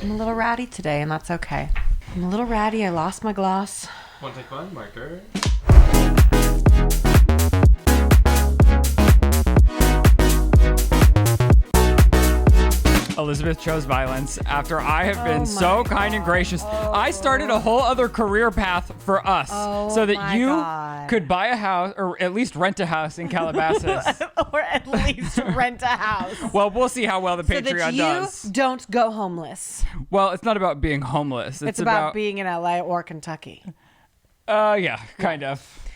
I'm a little ratty today, and that's okay. I'm a little ratty. I lost my gloss. Want to take one marker? Elizabeth chose violence after I have been so kind and gracious. I started a whole other career path for us so that you could buy a house or at least rent a house in Calabasas. Or at least rent a house. Well, we'll see how well the Patreon does. So that you don't go homeless. Well, it's not about being homeless. It's about being in LA or Kentucky. Yeah, kind of.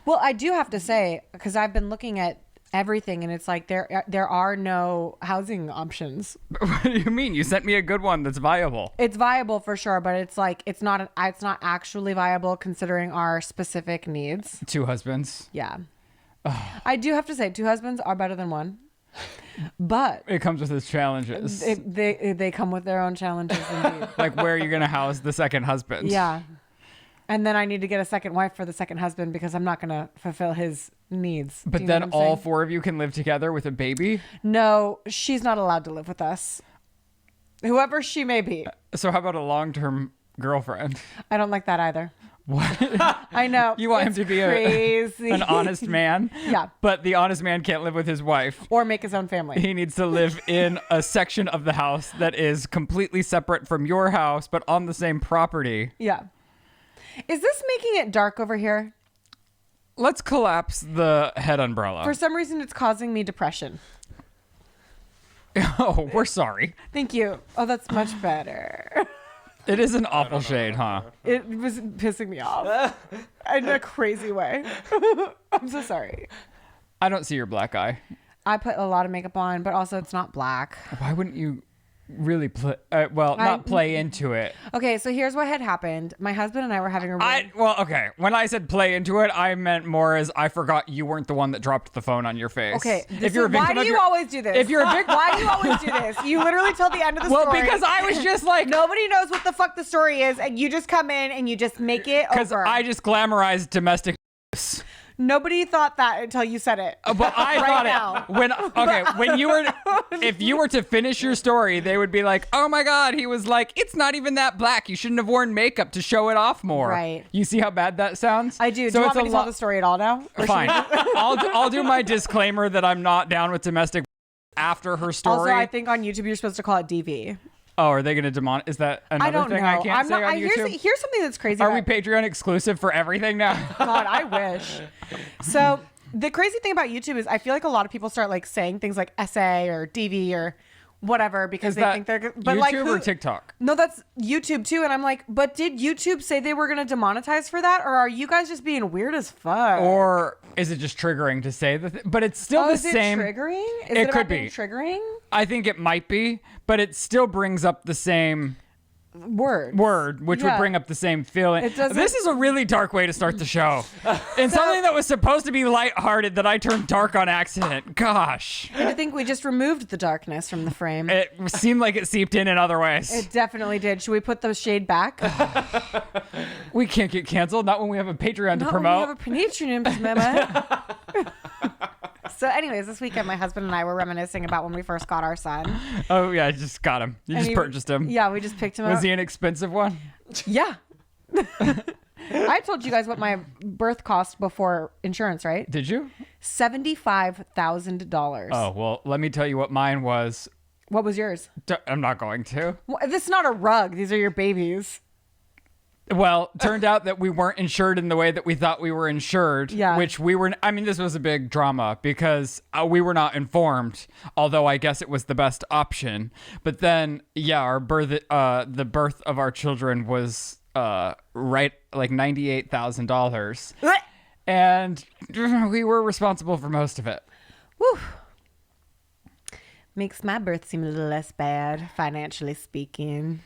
Well, I do have to say, because I've been looking at everything, and it's like there are no housing options. What do you mean? You sent me a good one that's viable. It's viable for sure, but it's like it's not actually viable considering our specific needs. 2 husbands. Yeah. I do have to say 2 husbands are better than 1. But it comes with its challenges. They come with their own challenges indeed. Like, where are you going to house the second husband? Yeah. And then I need to get a second wife for the second husband because I'm not going to fulfill his needs. But then all 4 of you can live together with a baby? No, she's not allowed to live with us. Whoever she may be. So how about a long-term girlfriend? I don't like that either. What? I know. You want him to be an honest man? Yeah. But the honest man can't live with his wife. Or make his own family. He needs to live in a section of the house that is completely separate from your house, but on the same property. Yeah. Is this making it dark over here? Let's collapse the head umbrella. For some reason, it's causing me depression. Oh, we're sorry. Thank you. Oh, that's much better. It is an awful shade, huh? It was pissing me off in a crazy way. I'm so sorry. I don't see your black eye. I put a lot of makeup on, but also it's not black. Why wouldn't you really play? Not play into it. Okay, so here's what had happened. My husband and I were having a okay. When I said play into it, I meant more as I forgot you weren't the one that dropped the phone on your face. Okay, why do you always do this? If you're a victim, why do you always do this? You literally tell the end of the story. Well, because I was just like, nobody knows what the fuck the story is, and you just come in and you just make it over. Because I just glamorized domestic. Nobody thought that until you said it. But I thought it when you were, if you were to finish your story, they would be like, "Oh my God," he was like, "It's not even that black. You shouldn't have worn makeup to show it off more." Right. You see how bad that sounds? I do. So do you want me to tell the story at all now? Fine. I'll do my disclaimer that I'm not down with domestic after her story. Also, I think on YouTube you're supposed to call it DV. Oh, are they going to Is that another thing I can't say on YouTube? Here's something that's crazy. Are we Patreon exclusive for everything now? God, I wish. So the crazy thing about YouTube is I feel like a lot of people start like saying things like SA or DV or whatever because they think they're good. But YouTube or TikTok? No, that's YouTube too. And I'm like, but did YouTube say they were going to demonetize for that? Or are you guys just being weird as fuck? Or is it just triggering to say that? But it's still the same. Is it triggering? It could be triggering. I think it might be, but it still brings up the same word, which would bring up the same feeling. This is a really dark way to start the show. And something that was supposed to be lighthearted that I turned dark on accident. Gosh. I think we just removed the darkness from the frame. It seemed like it seeped in other ways. It definitely did. Should we put the shade back? We can't get canceled. Not when we have a Patreon to promote. Not when we have a Patreon, mama. So anyways, this weekend my husband and I were reminiscing about when we first got our son. Oh yeah, I just got him. You just purchased him. Yeah, we just picked him up. Was he an expensive one? Yeah. I told you guys what my birth cost before insurance, right? Did you? $75,000. Oh, well, let me tell you what mine was. What was yours? I'm not going to. Well, this is not a rug. These are your babies. Well, turned out that we weren't insured in the way that we thought we were insured. Yeah. Which we were. I mean, this was a big drama because we were not informed. Although I guess it was the best option. But then, yeah, our the birth of our children was right like $98,000, and we were responsible for most of it. Woo. Makes my birth seem a little less bad, financially speaking.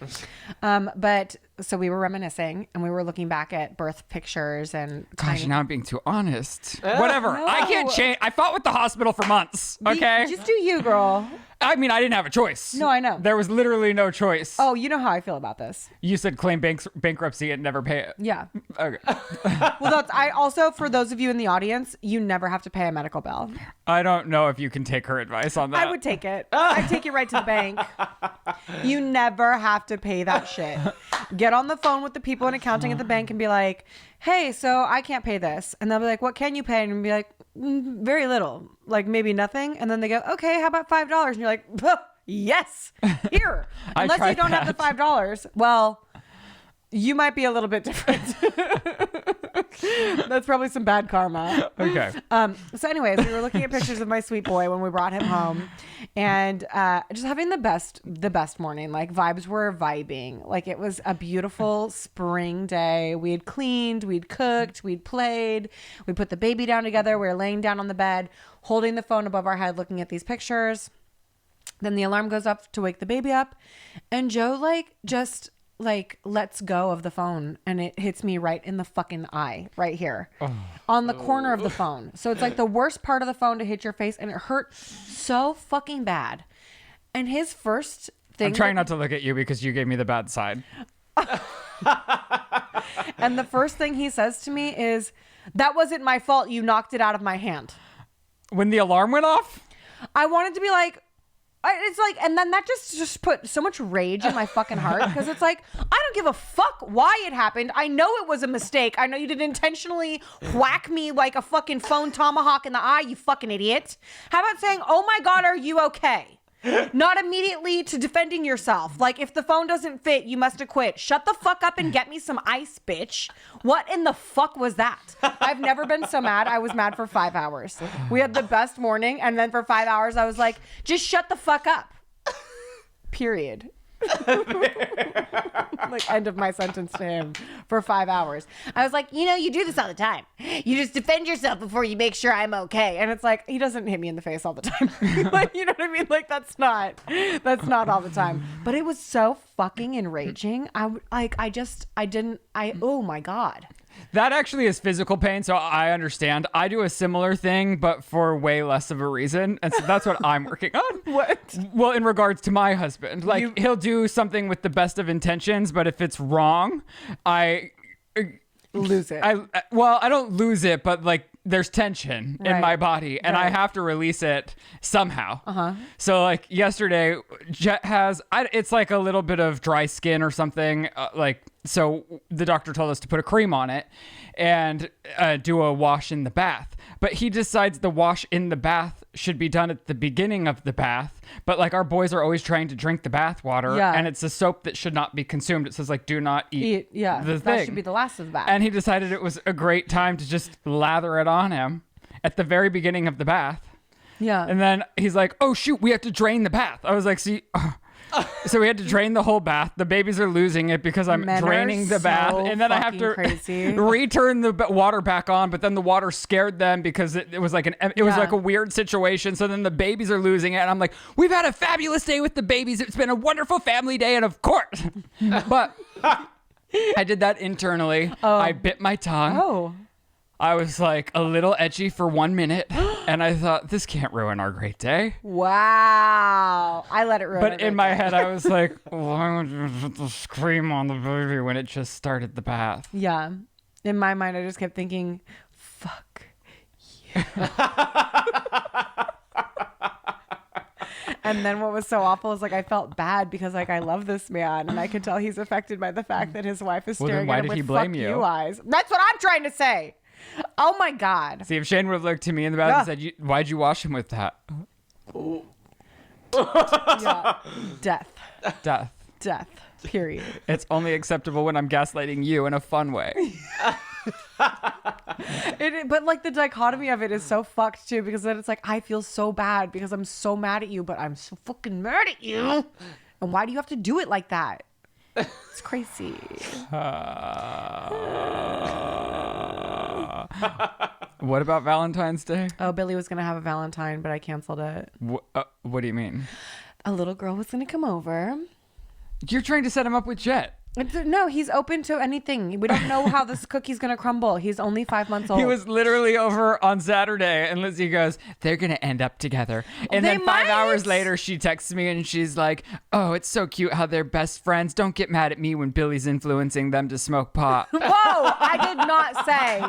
But so we were reminiscing and we were looking back at birth pictures and gosh, now I'm being too honest. Whatever. No. I can't change. I fought with the hospital for months. Okay. Just do you, girl. I mean, I didn't have a choice. No, I know. There was literally no choice. Oh, you know how I feel about this. You said claim bankruptcy and never pay it. Yeah. Okay. Well, I also, for those of you in the audience, you never have to pay a medical bill. I don't know if you can take her advice on that. I would take it. I'd take it right to the bank. You never have to pay that shit. Get on the phone with the people in accounting at the bank and be like, hey, so I can't pay this. And they'll be like, what can you pay? And be like, very little, like maybe nothing. And then they go, okay, how about $5? And you're like, yes, here. Unless you don't have the $5. Well, you might be a little bit different. That's probably some bad karma. Okay. So anyways, we were looking at pictures of my sweet boy when we brought him home, and just having the best morning. Like, vibes were vibing. Like, it was a beautiful spring day. We had cleaned, we'd cooked, we'd played, we put the baby down together. We were laying down on the bed, holding the phone above our head, looking at these pictures. Then the alarm goes up to wake the baby up, and Joe just lets go of the phone, and it hits me right in the fucking eye, right here, on the corner of the phone. So it's like the worst part of the phone to hit your face, and it hurt so fucking bad. And his first thing, I'm trying not to look at you because you gave me the bad side. And the first thing he says to me is, that wasn't my fault, you knocked it out of my hand. When the alarm went off, I wanted to be like, it's like, and then that just put so much rage in my fucking heart, because it's like, I don't give a fuck why it happened. I know it was a mistake. I know you didn't intentionally whack me like a fucking phone tomahawk in the eye, you fucking idiot. How about saying, oh my God, are you okay? Not immediately to defending yourself. Like, if the phone doesn't fit, you must have quit. Shut the fuck up and get me some ice, bitch. What in the fuck was that? I've never been so mad. I was mad for 5 hours. We had the best morning, and then for 5 hours, I was like, just shut the fuck up. Period. Like, end of my sentence to him for 5 hours. I was like, you do this all the time. You just defend yourself before you make sure I'm okay. And it's like, he doesn't hit me in the face all the time. Like, you know what I mean? Like, that's not all the time. But it was so fucking enraging. Oh my God. that actually is physical pain, so I understand. I do a similar thing, but for way less of a reason, and so that's what I'm working on. What? Well, in regards to my husband, like, he'll do something with the best of intentions, but if it's wrong, I lose it. I don't lose it, but like, there's tension in my body, and I have to release it somehow. So like yesterday, Jet has, it's like a little bit of dry skin or something. So the doctor told us to put a cream on it and do a wash in the bath. But he decides the wash in the bath should be done at the beginning of the bath. But like, our boys are always trying to drink the bath water, and it's a soap that should not be consumed. It says like, do not eat the thing. That should be the last of the bath. And he decided it was a great time to just lather it on him at the very beginning of the bath. Yeah. And then he's like, oh shoot, we have to drain the bath. I was like, see, so we had to drain the whole bath. The babies are losing it because I'm draining the bath, and then I have to return the water back on. But then the water scared them because it was like was like a weird situation. So then the babies are losing it, and I'm like, we've had a fabulous day with the babies. It's been a wonderful family day, and of course, but I did that internally. I bit my tongue. I was like a little edgy for 1 minute, and I thought, this can't ruin our great day. Wow. I let it ruin. But in my head, I was like, why would you put the cream on the baby when it just started the bath? Yeah. In my mind, I just kept thinking, fuck you. And then what was so awful is like, I felt bad because like, I love this man, and I could tell he's affected by the fact that his wife is staring at him with fuck you eyes. That's what I'm trying to say. Oh my God. See, if Shane would have looked to me in the bath and said, why'd you wash him with that? Yeah. Death. Period. It's only acceptable when I'm gaslighting you in a fun way. But like, the dichotomy of it is so fucked too, because then it's like, I feel so bad because I'm so mad at you, but I'm so fucking mad at you. And why do you have to do it like that? It's crazy. What about Valentine's Day? Oh, Billy was going to have a Valentine, but I canceled it. What do you mean? A little girl was going to come over. You're trying to set him up with Jet. No, he's open to anything. We don't know how this cookie's going to crumble. He's only 5 months old. He was literally over on Saturday, and Lizzie goes, they're going to end up together. And They then 5 might. hours later, she texts me, and she's like, oh, it's so cute how they're best friends. Don't get mad at me when Billy's influencing them to smoke pot. Whoa, I did not say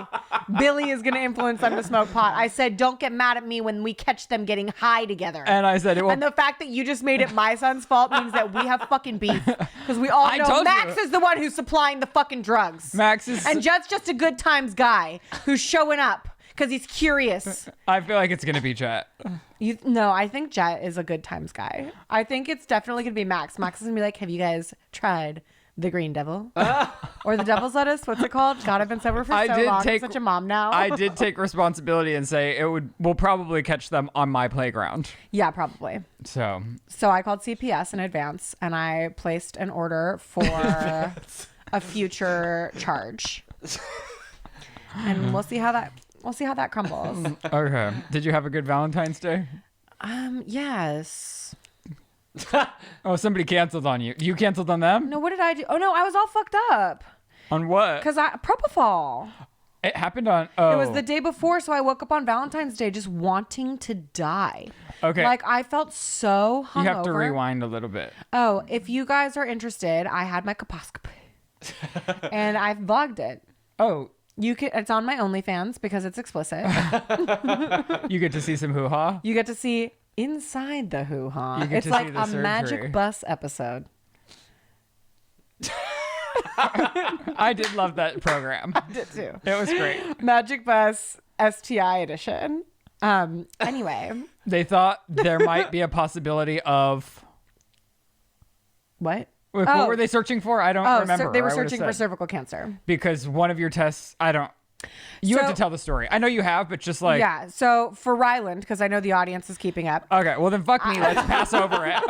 Billy is going to influence them to smoke pot. I said, don't get mad at me when we catch them getting high together. And I said, And the fact that you just made it my son's fault means that we have fucking beef. Because we all I know told Max you. is the one who's supplying the fucking drugs. Max is... And Jet's just a good times guy who's showing up because he's curious. I feel like it's going to be Jet. No, I think Jet is a good times guy. I think it's definitely going to be Max. Max is going to be like, have you guys tried the green devil? Or the devil's lettuce? What's it called? God, I've been sober for so long. I'm such a mom now. I did take responsibility and say we'll probably catch them on my playground. Yeah, probably. So I called CPS in advance and I placed an order for a future charge. And we'll see how that crumbles. okay. Did you have a good Valentine's Day? Yes. Oh, somebody canceled on you. You canceled on them? No, what did I do? Oh no, I was all fucked up. On what? Because propofol. It happened on... Oh. It was the day before, so I woke up on Valentine's Day just wanting to die. Okay. Like, I felt so hungover. You have to rewind a little bit. Oh, if you guys are interested, I had my colposcopy. And I've vlogged it. Oh. It's on my OnlyFans because it's explicit. You get to see some hoo-ha? You get to see inside the hoo-ha. You get It's to like see the a surgery. Magic Bus episode. I did love that program. I did too. It was great. Magic Bus STI edition. Anyway. They thought there might be a possibility of... What? What were they searching for? I don't remember. They were I would've searching for said. cervical cancer. Because one of your tests, I don't... You have to tell the story. I know you have, but just like... Yeah, so for Ryland, because I know the audience is keeping up. Okay, well then fuck me. Let's pass over it.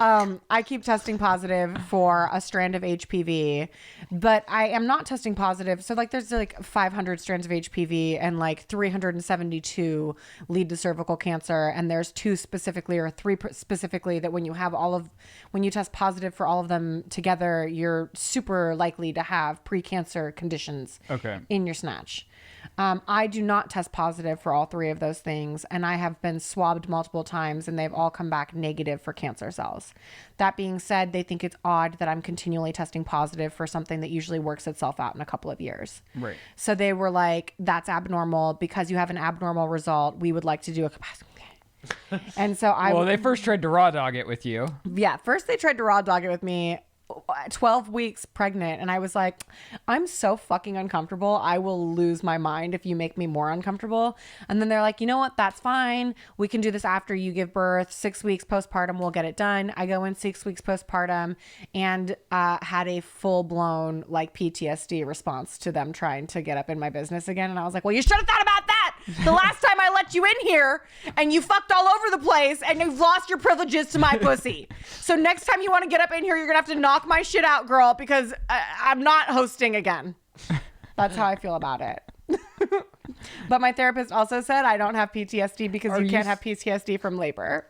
I keep testing positive for a strand of HPV, but I am not testing positive. So like there's like 500 strands of HPV and like 372 lead to cervical cancer. And there's 2 specifically or 3 specifically that when you test positive for all of them together, you're super likely to have pre-cancer conditions in your snatch. I do not test positive for all 3 of those things, and I have been swabbed multiple times, and they've all come back negative for cancer cells. That being said, they think it's odd that I'm continually testing positive for something that usually works itself out in a couple of years. Right. So they were like, that's abnormal. Because you have an abnormal result, we would like to do a and so Well, they first tried to raw dog it with you. Yeah, first they tried to raw dog it with me 12 weeks pregnant, and I was like, I'm so fucking uncomfortable. I will lose my mind if you make me more uncomfortable. And then they're like, you know what? That's fine. We can do this after you give birth. 6 weeks postpartum, we'll get it done. I go in 6 weeks postpartum and had a full-blown like PTSD response to them trying to get up in my business again. And I was like, well, you should have thought about that the last time I let you in here and you fucked all over the place and you've lost your privileges to my pussy. So next time you want to get up in here, you're gonna have to knock my shit out, girl, because I'm not hosting again. That's how I feel about it. But my therapist also said I don't have PTSD because you can't have PTSD from labor.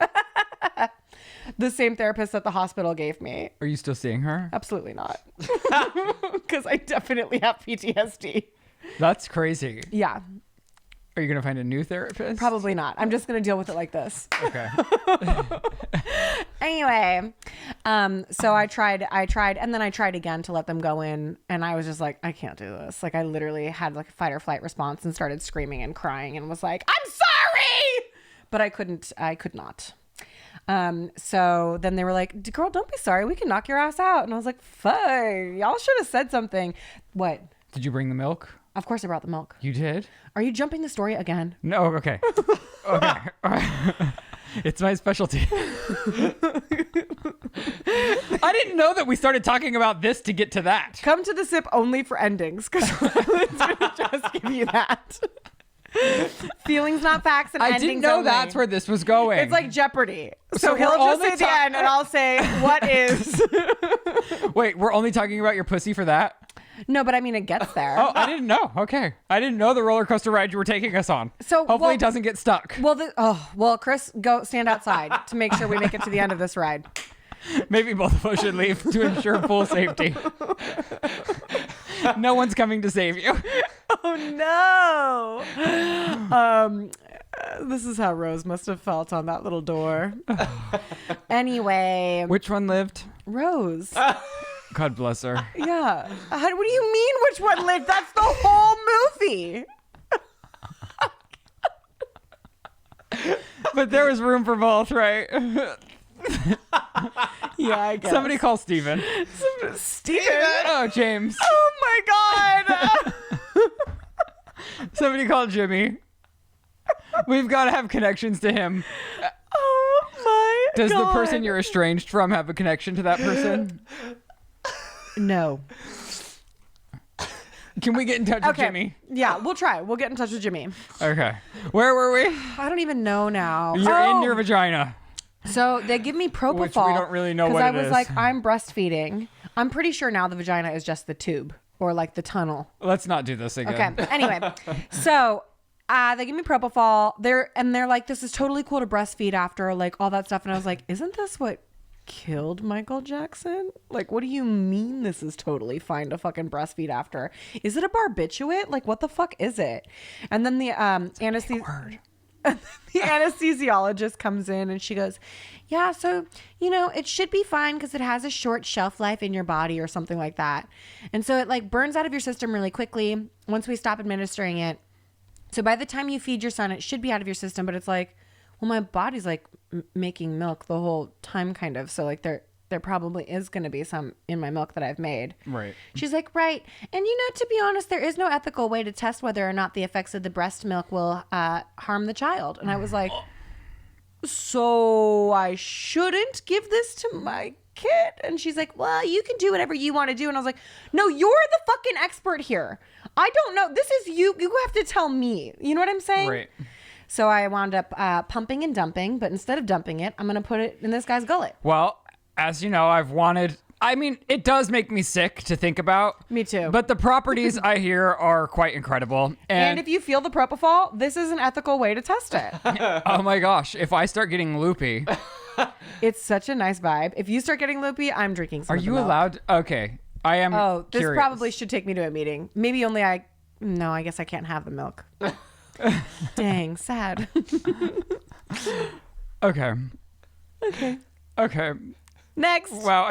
The same therapist that the hospital gave me. Are you still seeing her? Absolutely not. Because I definitely have PTSD. That's crazy. Yeah. Are you going to find a new therapist? Probably not. I'm just going to deal with it like this. Okay. Anyway, so I tried, and then I tried again to let them go in, and I was just like, I can't do this. Like, I literally had like a fight or flight response and started screaming and crying and was like, I'm sorry! But I could not. So then they were like, girl, don't be sorry. We can knock your ass out. And I was like, fuck, y'all should have said something. What? Did you bring the milk? Of course I brought the milk. You did? Are you jumping the story again? No, okay. Okay. It's my specialty. I didn't know that we started talking about this to get to that. Come to the sip only for endings, because Ryland's going to just give you that. Feelings, not facts, and I endings didn't know only. that's where this was going. It's like Jeopardy. So So he'll we're just say the end, and I'll say, what is... Wait, we're only talking about your pussy for that? No, but I mean, it gets there. Oh, I didn't know. Okay. I didn't know the roller coaster ride you were taking us on. So, hopefully well- it doesn't get stuck. Well, Chris, go stand outside to make sure we make it to the end of this ride. Maybe both of us should leave to ensure full safety. No one's coming to save you. Oh no. This is how Rose must have felt on that little door. Anyway. Which one lived? Rose. God bless her. Yeah. What do you mean which one lived? That's the whole movie. But there was room for both, right? Yeah, I guess. Somebody call Steven. Steven? Oh, James. Oh my God. Somebody call Jimmy. We've got to have connections to him. Oh my Does God. the person you're estranged from have a connection to that person? No. Can we get in touch with Jimmy? Yeah, we'll try. We'll get in touch with Jimmy. Okay. Where were we? I don't even know now. You're in your vagina. So they give me propofol. Which we don't really know what it is. Because I was like, I'm breastfeeding. I'm pretty sure now the vagina is just the tube or like the tunnel. Let's not do this again. Okay. Anyway, so they give me propofol. They're like, this is totally cool to breastfeed after, like all that stuff. And I was like, isn't this what killed Michael Jackson? Like, what do you mean this is totally fine to fucking breastfeed after? Is it a barbiturate? Like, what the fuck is it? And then the the anesthesiologist comes in and she goes, yeah, so, it should be fine because it has a short shelf life in your body or something like that. And so it like burns out of your system really quickly once we stop administering it. So by the time you feed your son, it should be out of your system. But it's like, well, my body's like making milk the whole time kind of. So like there probably is going to be some in my milk that I've made. Right. She's like, right. And to be honest, there is no ethical way to test whether or not the effects of the breast milk will harm the child. And I was like, so I shouldn't give this to my kid? And she's like, well, you can do whatever you want to do. And I was like, no, you're the fucking expert here. I don't know. This is you. You have to tell me. You know what I'm saying? Right. So I wound up pumping and dumping, but instead of dumping it, I'm going to put it in this guy's gullet. Well, as you know, it does make me sick to think about. Me too. But the properties I hear are quite incredible. And if you feel the propofol, this is an ethical way to test it. Oh my gosh, if I start getting loopy. It's such a nice vibe. If you start getting loopy, I'm drinking some Are of the you milk. allowed? Okay. I am This curious. probably should take me to a meeting. Maybe only no, I guess I can't have the milk. Dang, sad. Okay. Next. Wow,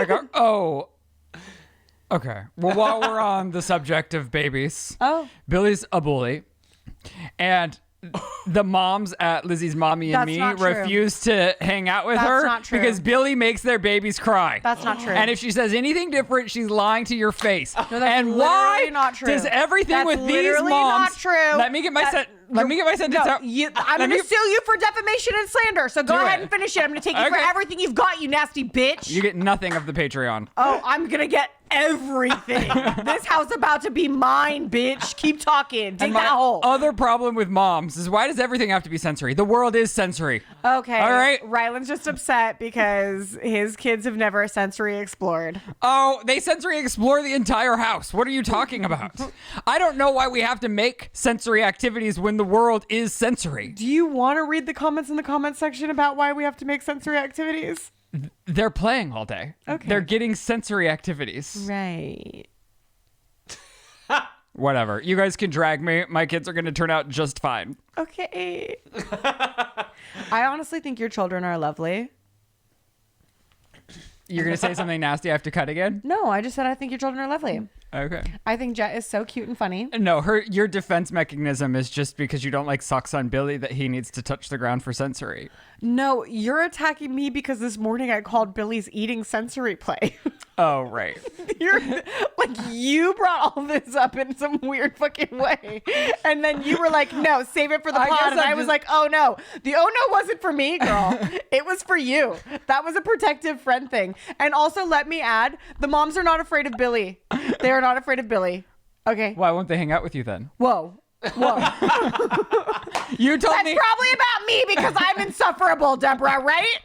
okay. Well, while we're on the subject of babies, Billy's a bully, and the moms at Lizzie's Mommy and That's Me not true. refuse to hang out with That's her not true. because Billy makes their babies cry. That's not true. And if she says anything different, she's lying to your face. No, that's and why literally not true. does everything That's with these literally moms? not true. Let me get my sentence out. I'm going to sue you for defamation and slander. So go Do ahead it. and finish it. I'm going to take you for Okay. everything you've got, you nasty bitch. You get nothing of the Patreon. Oh, I'm going to get everything. This house about to be mine, bitch. Keep talking. Dig And my that hole. other problem with moms is, why does everything have to be sensory? The world is sensory. Okay. All right. Ryland's just upset because his kids have never sensory explored. Oh, they sensory explore the entire house. What are you talking about? I don't know why we have to make sensory activities when the world is sensory. Do you want to read the comments in the comment section about why we have to make sensory activities? They're playing all day. Okay. They're getting sensory activities. Right. Whatever. You guys can drag me. My kids are going to turn out just fine. Okay. I honestly think your children are lovely. You're going to say something nasty I have to cut again? No, I just said I think your children are lovely. Okay. I think Jet is so cute and funny. No, your defense mechanism is just because you don't like socks on Billy that he needs to touch the ground for sensory. No, you're attacking me because this morning I called Billy's eating sensory play. Oh, right. You're like, you brought all this up in some weird fucking way. And then you were like, no, save it for the I pod. guess And I'm I was just- like, oh no. The oh no wasn't for me, girl. It was for you. That was a protective friend thing. And also, let me add, the moms are not afraid of Billy. They are not afraid of Billy. Okay. Why won't they hang out with you then? Whoa. You told That's me. probably about me because I'm insufferable, Deborah, right?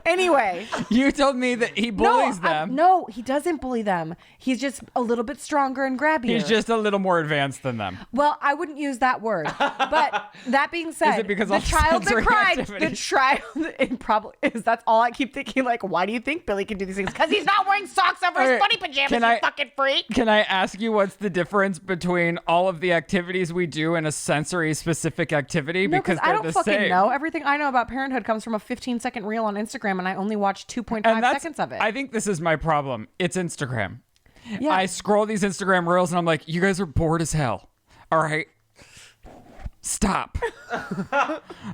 Anyway. You told me that he bullies them. No, he doesn't bully them. He's just a little bit stronger and grabbier. He's just a little more advanced than them. Well, I wouldn't use that word. But that being said, Is it because the all child that sensory cried, activity? the child, it probably is. That's all I keep thinking. Like, why do you think Billy can do these things? Because he's not wearing socks over his funny pajamas, you fucking freak. Can I ask you what's the difference between all of the activities we do and a sensory specific activity? No, because I they're don't the fucking same. know. Everything I know about parenthood comes from a 15-second reel on Instagram, and I only watched 2.5 seconds of it. I think this is my problem. It's Instagram. Yeah. I scroll these Instagram reels and I'm like, you guys are bored as hell. All right. Stop.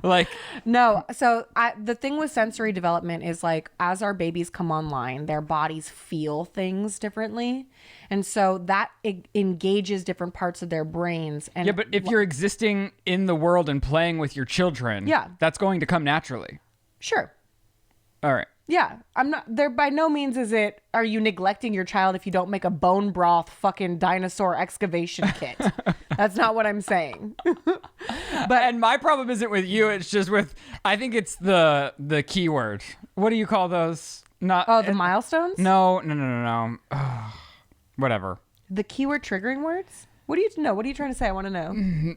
Like, no. So the thing with sensory development is like, as our babies come online, their bodies feel things differently. And so that engages different parts of their brains. And yeah, but if you're existing in the world and playing with your children, Yeah. that's going to come naturally. Sure. All right. Yeah, I'm not there. By no means are you neglecting your child if you don't make a bone broth fucking dinosaur excavation kit. That's not what I'm saying. And my problem isn't with you. It's just with, I think it's the keyword. What do you call those? The milestones? No. Ugh. Whatever. The keyword triggering words? What do you know? What are you trying to say? I want to know.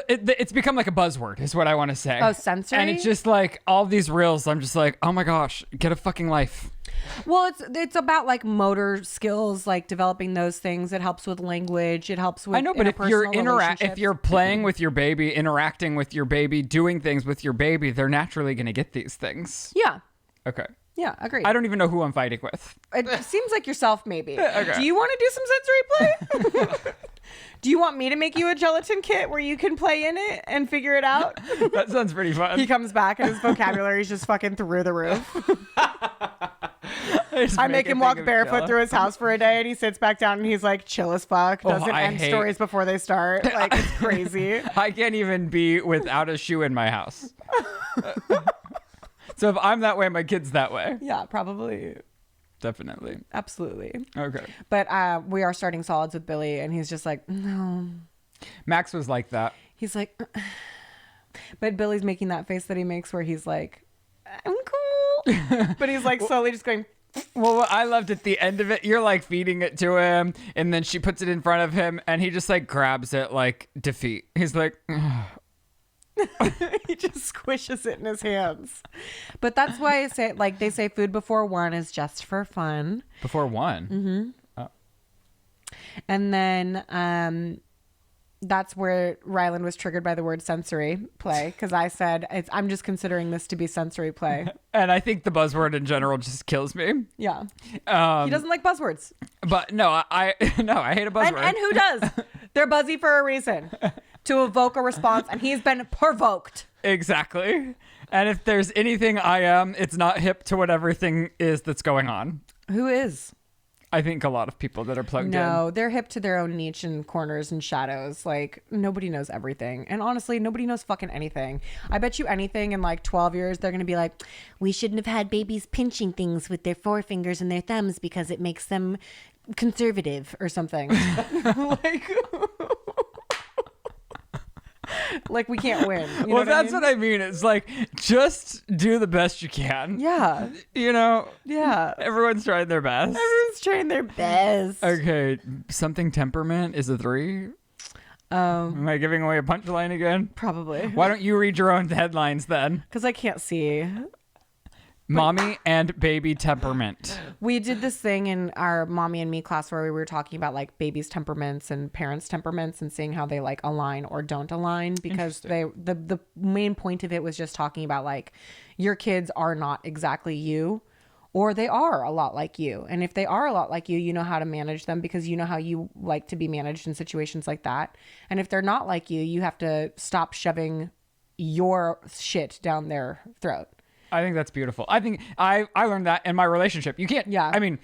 It's become like a buzzword is what I want to say. Oh, sensory? And it's just like all these reels. I'm just like, oh my gosh, get a fucking life. Well, it's about like motor skills, like developing those things. It helps with language. It helps with I know, but if you're relationships. if you're playing with your baby, interacting with your baby, doing things with your baby, they're naturally going to get these things. Yeah. Okay. Yeah, agreed. I don't even know who I'm fighting with. It seems like yourself, maybe. Okay. Do you want to do some sensory play? Do you want me to make you a gelatin kit where you can play in it and figure it out? That sounds pretty fun. He comes back and his vocabulary is just fucking through the roof. I make him walk barefoot through his house for a day and he sits back down and he's like chill as fuck. Doesn't end stories before they start. Like, it's crazy. I can't even be without a shoe in my house. So if I'm that way, my kid's that way. Yeah, probably. Definitely. Absolutely. Okay. But we are starting solids with Billy and he's just like, no. Max was like that. He's like, but Billy's making that face that he makes where he's like, I'm cool. But he's like slowly just going. Well, what I loved at the end of it, you're like feeding it to him and then she puts it in front of him and he just like grabs it like defeat. He's like, ugh. He just squishes it in his hands. But that's why I say, like, they say food before one is just for fun. Before one? Mm-hmm. Oh. And then that's where Ryland was triggered by the word sensory play, because I said, I'm just considering this to be sensory play. And I think the buzzword in general just kills me. Yeah. He doesn't like buzzwords. But no, I hate a buzzword. And who does? They're buzzy for a reason. To evoke a response, and he's been provoked. Exactly. And if there's anything I am, it's not hip to what everything is that's going on. Who is? I think a lot of people that are plugged in. No, they're hip to their own niche and corners and shadows. Like, nobody knows everything. And honestly, nobody knows fucking anything. I bet you anything in like 12 years, they're going to be like, we shouldn't have had babies pinching things with their forefingers and their thumbs because it makes them conservative or something. Like we can't win. You know Well, that's I mean? what I mean. It's like, just do the best you can. Yeah. You know? Yeah. Everyone's trying their best. Everyone's trying their best. Okay. Something temperament is a 3. Am I giving away a punchline again? Probably. Why don't you read your own headlines then? Because I can't see. Mommy and baby temperament. We did this thing in our mommy and me class where we were talking about like babies' temperaments and parents' temperaments and seeing how they like align or don't align, because the main point of it was just talking about like your kids are not exactly you, or they are a lot like you. And if they are a lot like you know how to manage them because you know how you like to be managed in situations like that. And if they're not like you have to stop shoving your shit down their throat. I think that's beautiful. I think I learned that in my relationship. You can't, I mean,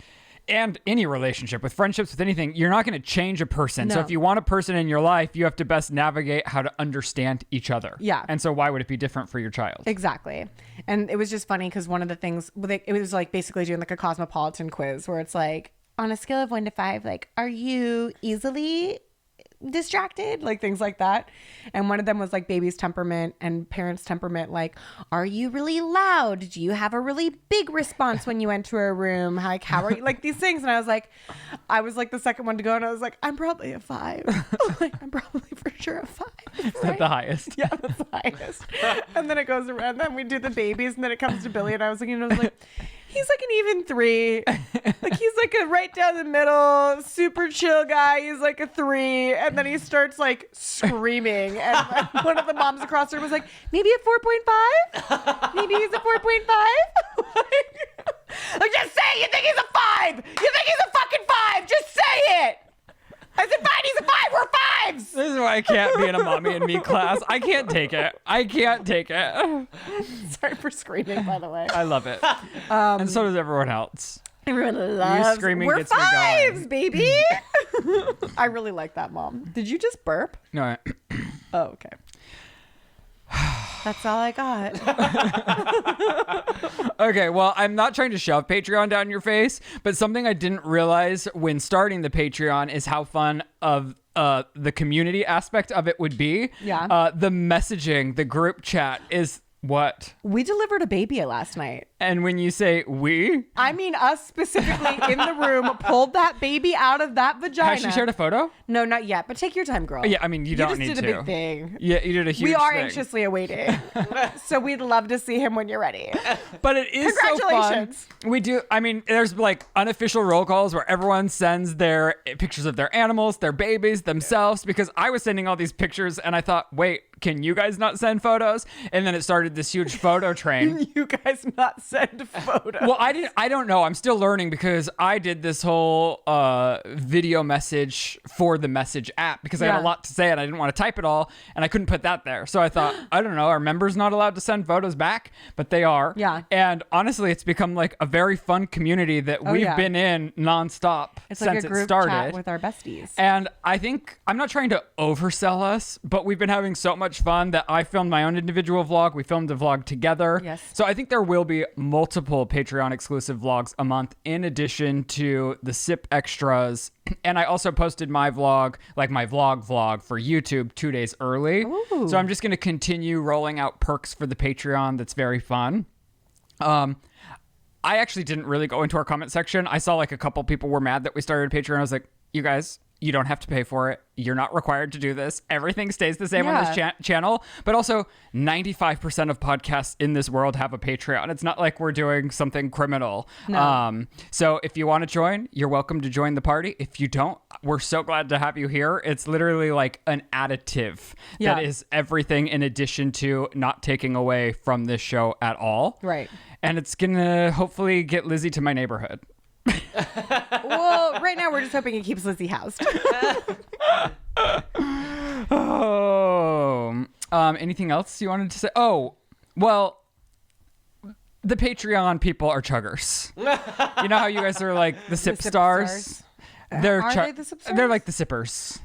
and any relationship, with friendships, with anything, you're not going to change a person. No. So if you want a person in your life, you have to best navigate how to understand each other. Yeah. And so why would it be different for your child? Exactly. And it was just funny because one of the things, it was like basically doing like a cosmopolitan quiz where it's like, on a scale of 1 to 5, like, are you easily distracted, like things like that. And one of them was like baby's temperament and parents' temperament. Like, are you really loud? Do you have a really big response when you enter a room? Like, how are you? Like these things. And I was like the second one to go, and I was like, I'm probably a 5. Like, I'm probably for sure a 5. Right? The highest. Yeah, that's the highest. And then it goes around, then we do the babies, and then it comes to Billy, and I was looking, and I was like, he's like an even 3. Like, he's like a right down the middle, super chill guy. He's like a 3. And then he starts like screaming. And one of the moms across her was like, maybe a 4.5? Maybe he's a 4.5? Like, just say it. You think he's a 5. You think he's a fucking 5. Just say it. I said, fine, he's a 5. We're 5s. This is why I can't be in a mommy and me class. I can't take it. Sorry for screaming, by the way. I love it. And so does everyone else. Everyone loves you screaming. We're Gets me 5s, going. baby. I really like that, Mom. Did you just burp? No. Oh, okay. That's all I got. Okay, well, I'm not trying to shove Patreon down your face, but something I didn't realize when starting the Patreon is how fun of the community aspect of it would be. Yeah. The messaging, the group chat is what? We delivered a baby last night. And when you say we, I mean us specifically in the room, pulled that baby out of that vagina. has she shared a photo? No, not yet, but take your time, girl. Yeah, I mean, you don't need to. You just did a big thing. Yeah, you did a huge We are thing. anxiously awaiting. So we'd love to see him when you're ready. But it is so fun. Congratulations. We do. I mean, there's like unofficial roll calls where everyone sends their pictures of their animals, their babies, themselves, because I was sending all these pictures and I thought, wait, can you guys not send photos? And then it started this huge photo train. You guys not send photos. Well, I don't know. I'm still learning because I did this whole video message for the message app because I had a lot to say and I didn't want to type it all and I couldn't put that there. So I thought, I don't know, are members not allowed to send photos back? But they are. Yeah. And honestly, it's become like a very fun community that we've been in nonstop It's since like a it group started. chat with our besties. And I think, I'm not trying to oversell us, but we've been having so much fun that I filmed my own individual vlog. We filmed a vlog together. Yes. So I think there will be multiple Patreon exclusive vlogs a month in addition to the SIP extras. And I also posted my vlog, like my vlog for YouTube 2 days early. Ooh. So I'm just going to continue rolling out perks for the Patreon. That's very fun. I actually didn't really go into our comment section. I saw like a couple people were mad that we started Patreon. I was like, you guys, you don't have to pay for it. You're not required to do this. Everything stays the same on this channel. But also, 95% of podcasts in this world have a Patreon. It's not like we're doing something criminal. No. So if you want to join, you're welcome to join the party. If you don't, we're so glad to have you here. It's literally like an additive that is everything in addition to not taking away from this show at all. Right. And it's going to hopefully get Lizzie to my neighborhood. Well, right now we're just hoping it keeps Lizzie housed. Anything else you wanted to say? Oh, well, the Patreon people are chuggers. You know how you guys are like the sip stars? They're Are they the sip stars? They're like the sippers.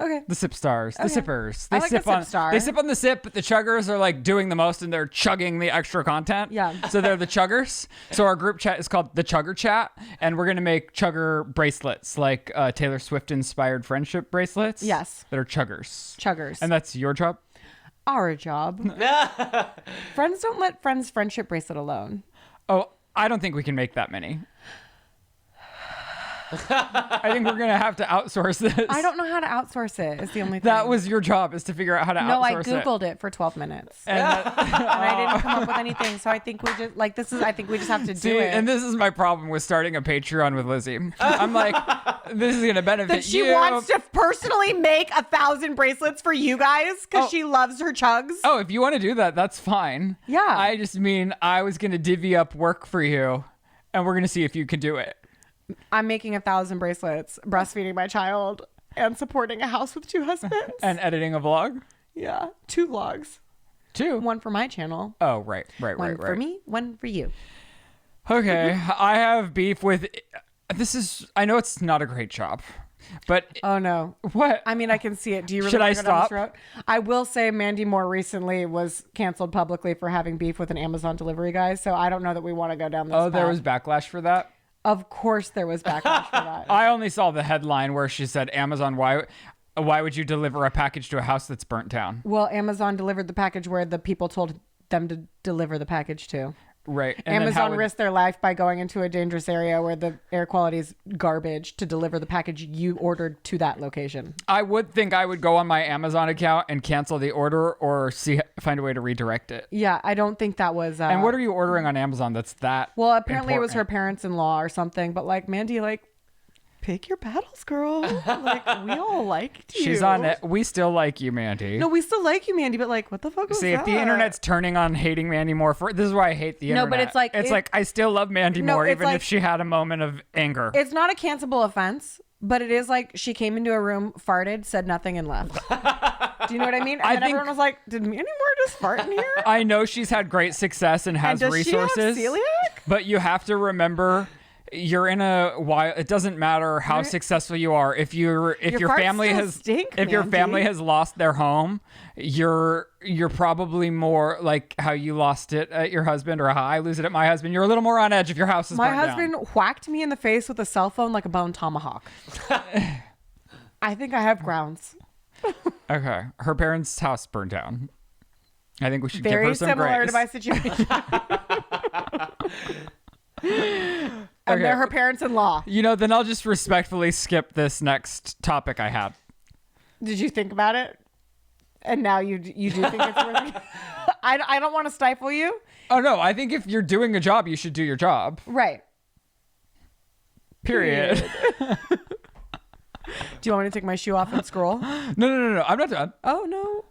Okay. The sip stars, the sippers. I like the sip star. They sip on the sip, but the chuggers are like doing the most and they're chugging the extra content. Yeah. So they're the chuggers. So our group chat is called the Chugger Chat, and we're gonna make chugger bracelets, like Taylor Swift inspired friendship bracelets. Yes. That are chuggers. Chuggers. And that's your job. Our job. Friends don't let friends' friendship bracelet alone. Oh, I don't think we can make that many. I think we're gonna have to outsource this. I don't know how to outsource it. Is the only thing. That was your job, is to figure out how to No, I outsource googled it for 12 minutes, And I didn't come up with anything. So I think we just like this is. I think we just have to See, do it. and this is my problem with starting a Patreon with Lizzie. I'm like, this is gonna benefit that she you. wants to personally make 1,000 bracelets for you guys because she loves her chugs. Oh, if you want to do that, that's fine. Yeah. I just mean I was gonna divvy up work for you, and we're gonna see if you can do it. I'm making 1,000 bracelets, breastfeeding my child, and supporting a house with 2 husbands. And editing a vlog. Yeah, 2 vlogs. 2. One for my channel. Oh, right. One for me, one for you. Okay, I have beef with. This is. I know it's not a great job, but Oh no. what? I mean, I can see it. Do you really Should want I to go down this stop? route? I will say Mandy Moore recently was canceled publicly for having beef with an Amazon delivery guy. So I don't know that we want to go down this path. There was backlash for that. Of course there was backlash for that. I only saw the headline where she said Amazon. Why? Why would you deliver a package to a house that's burnt down? Well, Amazon delivered the package where the people told them to deliver the package to. Right. And Amazon risked their life by going into a dangerous area where the air quality is garbage to deliver the package you ordered to that location. I would think I would go on my Amazon account and cancel the order or find a way to redirect it. Yeah, I don't think that was... And what are you ordering on Amazon that's that Well, apparently it was her important? parents-in-law or something. But like, Mandy, like, pick your battles, girl. Like, we all liked you. She's on it. We still like you, Mandy. No, we still like you, Mandy, but like, what the fuck was See, that? if the internet's turning on hating Mandy Moore, this is why I hate the No, internet. but it's like I still love Mandy No, Moore, it's even like- if she had a moment of anger. It's not a cancelable offense, but it is like she came into a room, farted, said nothing, and left. Do you know what I mean? And I then think- everyone was like, did Mandy Moore just fart in here? I know she's had great success and has does resources. she have celiac? But you have to remember, you're in a while. It doesn't matter how successful you are. If your farts family still has stink, if your Mandy. family has lost their home, you're probably more like how you lost it at your husband or how I lose it at my husband. You're a little more on edge if your house is My burnt husband down. whacked me in the face with a cell phone like a bone tomahawk. I think I have grounds. Okay, her parents' house burned down. I think we should give Very her some similar grace. to my situation. And Okay. they're her parents-in-law. Then I'll just respectfully skip this next topic I had. Did you think about it? And now you do think it's worth it? I don't want to stifle you. Oh no, I think if you're doing a job, you should do your job. Right. Period. Do you want me to take my shoe off and scroll? No. I'm not done. Oh, no.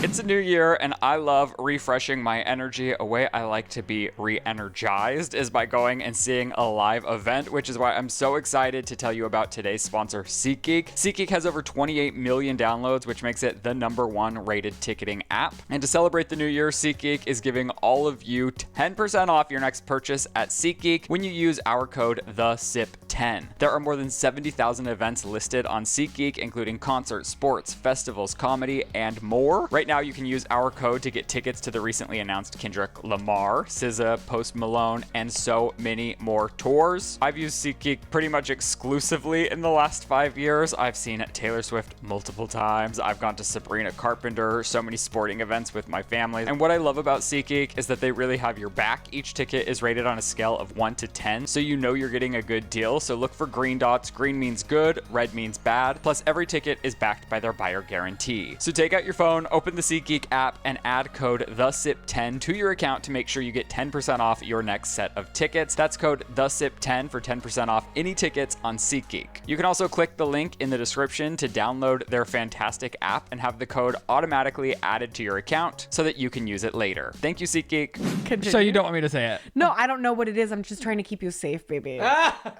It's a new year, and I love refreshing my energy. A way I like to be re-energized is by going and seeing a live event, which is why I'm so excited to tell you about today's sponsor, SeatGeek. SeatGeek has over 28 million downloads, which makes it the #1 rated ticketing app. And to celebrate the new year, SeatGeek is giving all of you 10% off your next purchase at SeatGeek when you use our code TheSip10. There are more than 70,000 events listed on SeatGeek, including concerts, sports, festivals, comedy, and more. Right now, you can use our code to get tickets to the recently announced Kendrick Lamar, SZA, Post Malone, and so many more tours. I've used SeatGeek pretty much exclusively in the last 5 years. I've seen Taylor Swift multiple times. I've gone to Sabrina Carpenter, so many sporting events with my family. And what I love about SeatGeek is that they really have your back. Each ticket is rated on a scale of 1 to 10, so you know you're getting a good deal. So look for green dots. Green means good, red means bad. Plus, every ticket is backed by their buyer guarantee. So take out your phone, open the SeatGeek app, and add code TheSip10 to your account to make sure you get 10% off your next set of tickets. That's code TheSip10 for 10% off any tickets on SeatGeek. You can also click the link in the description to download their fantastic app and have the code automatically added to your account so that you can use it later. Thank you, SeatGeek. Continue. So you don't want me to say it? No, I don't know what it is. I'm just trying to keep you safe, baby.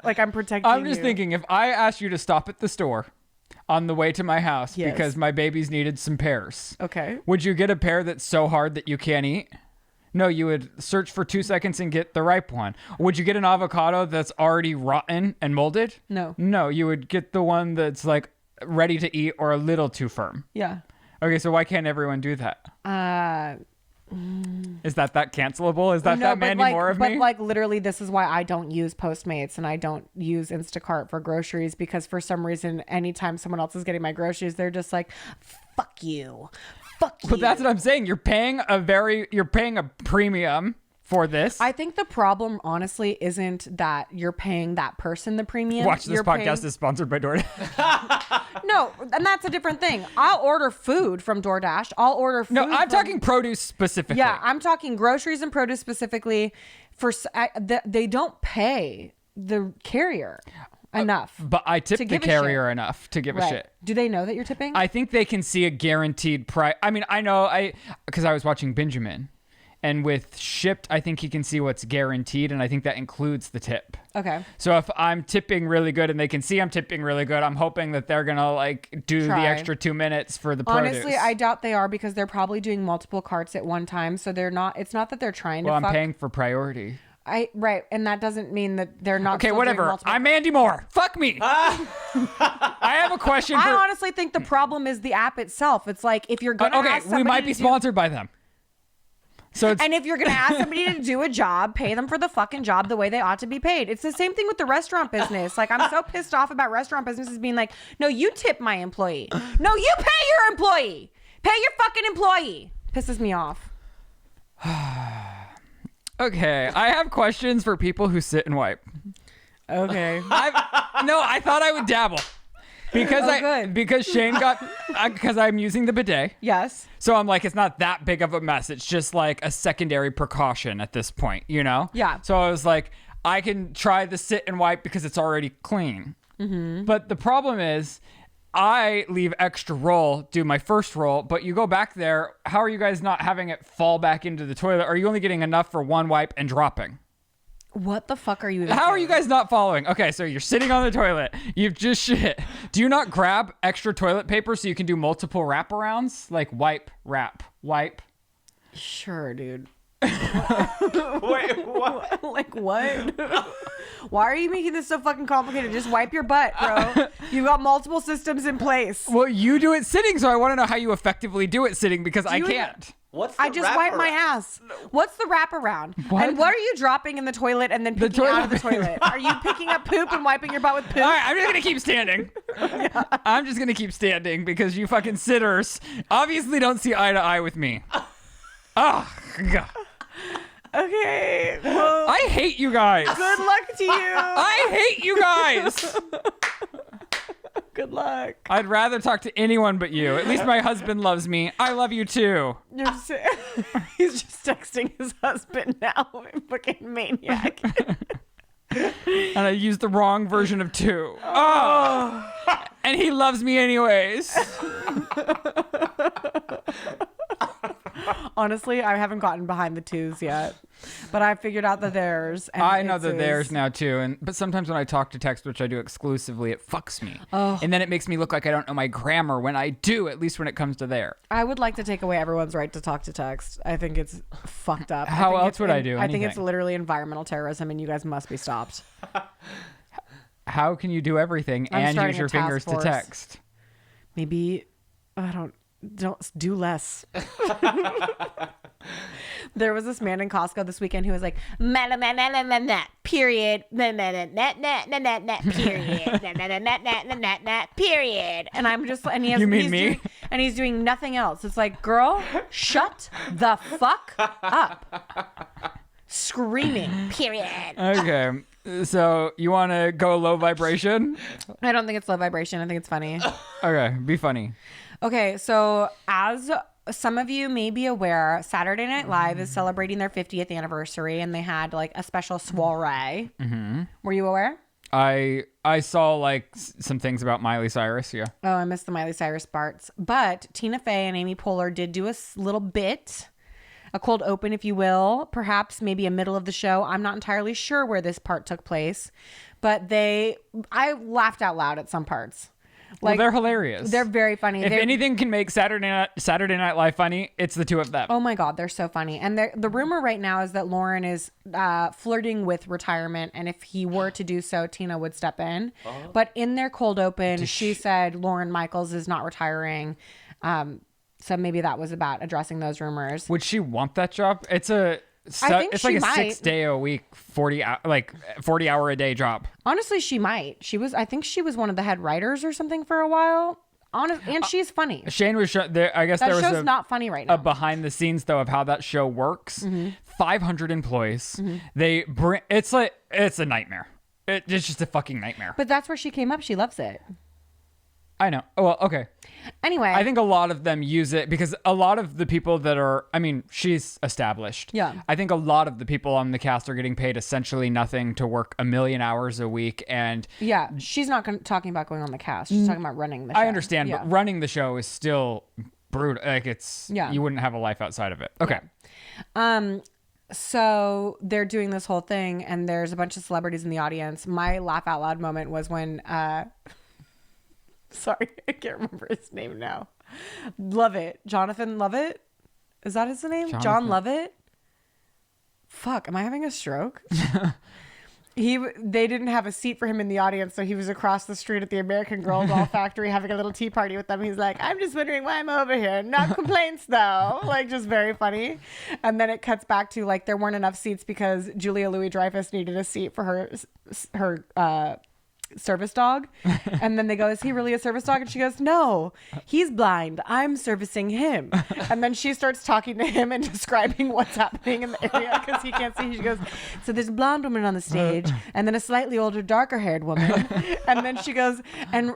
Like, I'm protecting I'm just you. thinking, if I asked you to stop at the store on the way to my house Yes. because my babies needed some pears, Okay. would you get a pear that's so hard that you can't eat? No, you would search for 2 seconds and get the ripe one. Would you get an avocado that's already rotten and molded? No. No, you would get the one that's like ready to eat or a little too firm. Yeah. Okay, so why can't everyone do that? Is that cancelable? Is that Mandy Moore of but me? like literally, this is why I don't use Postmates and I don't use Instacart for groceries, because for some reason, anytime someone else is getting my groceries, they're just like, "Fuck you, fuck you." But that's what I'm saying. You're paying a premium for this. I think the problem, honestly, isn't that you're paying that person the premium. Watch, this You're podcast paying... is sponsored by DoorDash. No, and that's a different thing. I'll order food from DoorDash. I'll order food. No, I'm from... talking produce specifically. Yeah, I'm talking groceries and produce specifically. They don't pay the carrier enough. But I tip to the give a carrier shit. enough to give a Right. shit. Do they know that you're tipping? I think they can see a guaranteed price. I mean, I know because I was watching Benjamin, and with Shipped, I think he can see what's guaranteed, and I think that includes the tip. Okay. So if I'm tipping really good and they can see I'm tipping really good, I'm hoping that they're gonna like do Try. the extra 2 minutes for the produce. Honestly, I doubt they are, because they're probably doing multiple carts at one time. So they're not. It's not that they're trying to. Well, I'm fuck. paying for priority. Right, and that doesn't mean that they're not. Okay, still doing whatever. multiple- I'm Mandy Moore. Fuck me. I have a question for. I honestly think the problem is the app itself. It's like, if you're gonna Okay, ask we somebody might to be do- sponsored by them. And if you're going to ask somebody to do a job, pay them for the fucking job the way they ought to be paid. It's the same thing with the restaurant business. Like, I'm so pissed off about restaurant businesses being like, no, you tip my employee. No, you pay your employee. Pay your fucking employee. Pisses me off. Okay, I have questions for people who sit and wipe. Okay. I thought I would dabble. Because Shane because I'm using the bidet. Yes. So I'm like, it's not that big of a mess. It's just like a secondary precaution at this point, you know? Yeah. So I was like, I can try the sit and wipe because it's already clean. Mm-hmm. But the problem is, I leave extra roll, do my first roll, but you go back there. How are you guys not having it fall back into the toilet? Are you only getting enough for one wipe and dropping? What the fuck are you even How doing? are you guys not following? Okay, so you're sitting on the toilet. You've just shit. Do you not grab extra toilet paper so you can do multiple wraparounds? Like wipe, wrap, wipe. Sure, dude. Wait, what? Like what? Why are you making this so fucking complicated? Just wipe your butt, bro. You got multiple systems in place. Well, you do it sitting, so I want to know how you effectively do it sitting because I can't. What's the I just wipe my ass. What's the wraparound? What? And what are you dropping in the toilet and then picking out of the toilet? Are you picking up poop and wiping your butt with poop? All right, I'm just going to keep standing. I'm just going to keep standing because you fucking sitters obviously don't see eye to eye with me. Oh, God. Okay. Well, I hate you guys. good luck to you. I hate you guys. Good luck. I'd rather talk to anyone but you. At least my husband loves me. I love you too. He's just texting his husband now. Fucking maniac. And I used the wrong version of two. Oh. And he loves me anyways. Honestly, I haven't gotten behind the twos yet, but I figured out the theirs. And I know the theirs now too, but sometimes when I talk to text, which I do exclusively, it fucks me. Oh. And then it makes me look like I don't know my grammar when I do, at least when it comes to there. I would like to take away everyone's right to talk to text. I think it's fucked up. How think else it's would I do I think it's anything? literally environmental terrorism, and you guys must be stopped. How can you do everything I'm and starting use your a task fingers force. to text? Maybe don't do less. There was this man in Costco this weekend who was like, period, period. And I'm just, and he has, You mean me? He's doing nothing else. It's like, girl, shut the fuck up. Screaming, period. Okay. So you want to go low vibration? I don't think it's low vibration. I think it's funny. Okay. Be funny. Okay, so as some of you may be aware, Saturday Night Live is celebrating their 50th anniversary, and they had like a special soiree. Mm-hmm. Were you aware? I saw like some things about Miley Cyrus. Yeah. Oh, I missed the Miley Cyrus parts. But Tina Fey and Amy Poehler did do a little bit, a cold open, if you will, perhaps maybe a middle of the show. I'm not entirely sure where this part took place, but I laughed out loud at some parts. Well, they're hilarious. They're very funny. If anything can make Saturday Night Live funny, it's the two of them. Oh my God, they're so funny. And the rumor right now is that Lauren is flirting with retirement, and if he were to do so, Tina would step in. But in their cold open, she said Lauren Michaels is not retiring. So maybe that was about addressing those rumors. Would she want that job? It's like a she might. 6 day a week, 40 hour a day job. Honestly, she might. I think she was one of the head writers or something for a while. And she's funny. Shane was there. I guess That there was show's not funny right now. a behind the scenes though of how that show works. Mm-hmm. 500 employees. Mm-hmm. They bring. It's a nightmare. It's just a fucking nightmare. But that's where she came up. She loves it. I know. Oh, well, okay. Anyway. I think a lot of them use it because a lot of the people that are, I mean, she's established. Yeah. I think a lot of the people on the cast are getting paid essentially nothing to work 1 million hours a week. And yeah, she's not talking about going on the cast. She's talking about running the show. I understand, but running the show is still brutal. Like you wouldn't have a life outside of it. Okay. Yeah. So they're doing this whole thing and there's a bunch of celebrities in the audience. My laugh out loud moment was when, sorry, I can't remember his name now. Lovett. Jonathan Lovett? Is that his name? Jonathan. John Lovett? Fuck, am I having a stroke? They didn't have a seat for him in the audience, so he was across the street at the American Girl doll factory having a little tea party with them. He's like, I'm just wondering why I'm over here. Not complaints though. Like, just very funny. And then it cuts back to like there weren't enough seats because Julia Louis-Dreyfus needed a seat for her service dog. And then they go, is he really a service dog? And she goes, no, he's blind, I'm servicing him. And then she starts talking to him and describing what's happening in the area because he can't see. She goes, so there's a blonde woman on the stage and then a slightly older, darker haired woman. And then she goes, and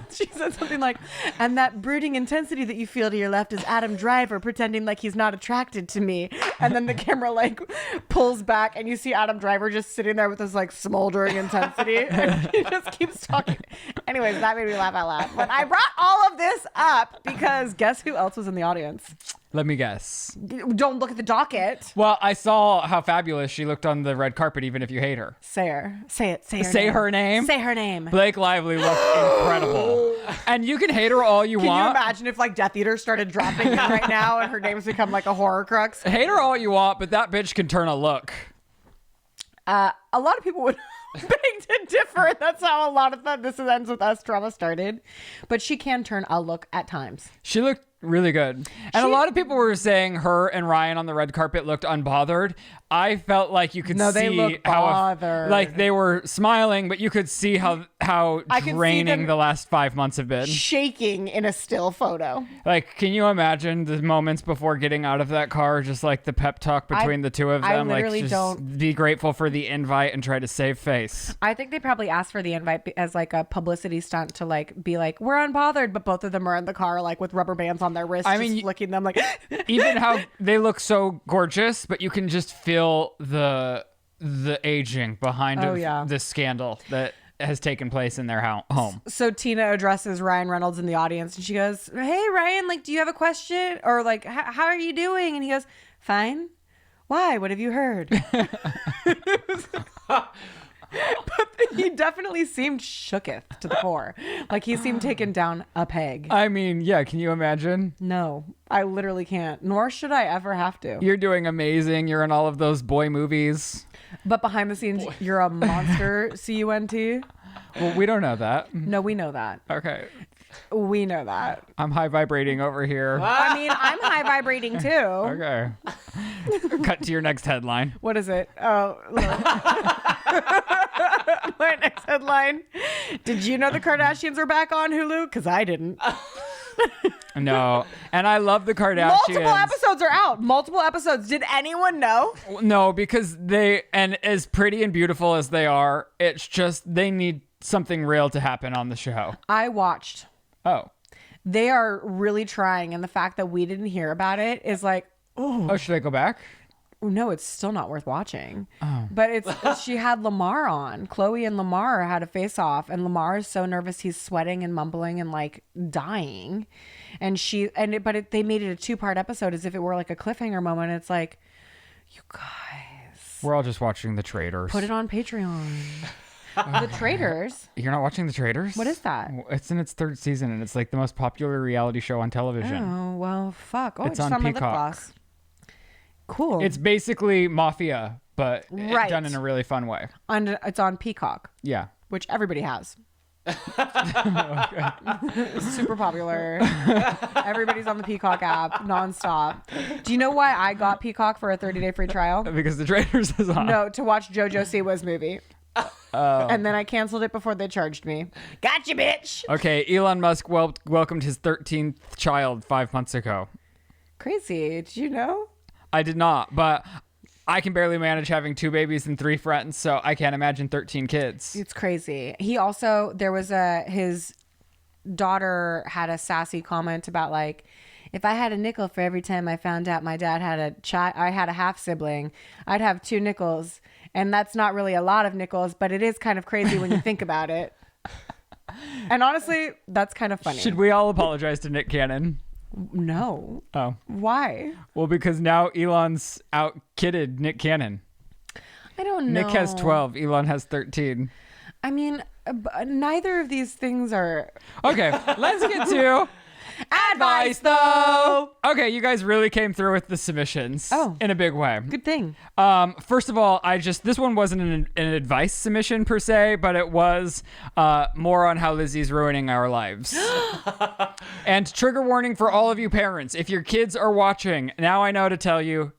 she said something like, and that brooding intensity that you feel to your left is Adam Driver pretending like he's not attracted to me. And then the camera like pulls back and you see Adam Driver just sitting there with this like smoldering intensity. And he just keeps talking. Anyways, that made me laugh out loud. But I brought all of this up because guess who else was in the audience? Let me guess. Don't look at the docket. Well, I saw how fabulous she looked on the red carpet, even if you hate her. Say her. Say it. Say her Say name. her name? Say her name. Blake Lively looked incredible. And you can hate her all you Can want. you imagine if like Death Eater started dropping in right now and her name's become like a horror crux? Hate her all you want, but that bitch can turn a look. A lot of people would beg to differ. That's how a lot of This Ends With Us drama started. But she can turn a look at times. She looked really good. And a lot of people were saying her and Ryan on the red carpet looked unbothered. I felt like you could see they look how bothered. like they were smiling, but you could see how I can see draining them the last 5 months have been. shaking in a still photo. Like, can you imagine the moments before getting out of that car, just like the pep talk between the two of I them? literally like, just don't- be grateful for the invite and try to save face. I think they probably asked for the invite as like a publicity stunt to like be like, we're unbothered, but both of them are in the car like with rubber bands on their wrists, I mean, just flicking them like Even how they look so gorgeous, but you can just feel the aging behind Oh, yeah. this scandal that has taken place in their home. So Tina addresses Ryan Reynolds in the audience and she goes, hey Ryan, like, do you have a question? Or like, how are you doing? And he goes, fine. Why? What have you heard? But he definitely seemed shooketh to the core. Like he seemed taken down a peg. I mean, yeah, can you imagine? No, I literally can't. Nor should I ever have to. You're doing amazing. You're in all of those boy movies. But behind the scenes, you're a monster, C-U-N-T. Well, we don't know that. No, we know that. Okay. We know that. I'm high vibrating over here. I mean, I'm high vibrating too. Okay. Cut to your next headline. What is it? Oh, my next headline. Did you know the Kardashians are back on Hulu? Because I didn't. No. And I love the Kardashians. Multiple episodes are out. Multiple episodes. Did anyone know? No, because and as pretty and beautiful as they are, it's just they need something real to happen on the show. I watched. Oh. They are really trying, and the fact that we didn't hear about it is like, Oh, should I go back? no, it's still not worth watching. Oh. But she had Lamar on. Chloe and Lamar had a face off, and Lamar is so nervous he's sweating and mumbling and like dying. And they made it a 2-part episode as if it were like a cliffhanger moment. It's like, you guys, We're all just watching The Traitors. put it on Patreon. The Traitors. You're not watching The Traitors? What is that? It's in its 3rd season, and it's like the most popular reality show on television. Oh well, fuck. Oh, It's it's on on my lip Peacock. gloss. Cool. It's basically Mafia, but Right. done in a really fun way. It's on Peacock, Yeah. which everybody has. Super popular. Everybody's on the Peacock app nonstop. Do you know why I got Peacock for a 30-day free trial? Because The Traitors is on. No, to watch JoJo Siwa's movie. And then I canceled it before they charged me. Gotcha, bitch. Okay, Elon Musk welcomed his 13th child 5 months ago. Crazy. Did you know? I did not, but I can barely manage having 2 babies and 3 friends, so I can't imagine 13 kids. It's crazy. He also, his daughter had a sassy comment about like, if I had a nickel for every time I found out my dad had I had a half sibling, I'd have 2 nickels. And that's not really a lot of nickels, but it is kind of crazy when you think about it. And honestly, that's kind of funny. Should we all apologize to Nick Cannon? No. Oh. Why? Well, because now Elon's out-kidded Nick Cannon. I don't know. Nick has 12. Elon has 13. I mean, neither of these things are... Okay, let's get to Advice, though. Okay, you guys really came through with the submissions. In a big way. Good thing. First of all, this one wasn't an advice submission per se, but it was more on how Lizzie's ruining our lives. And trigger warning for all of you parents. If your kids are watching, now I know to tell you,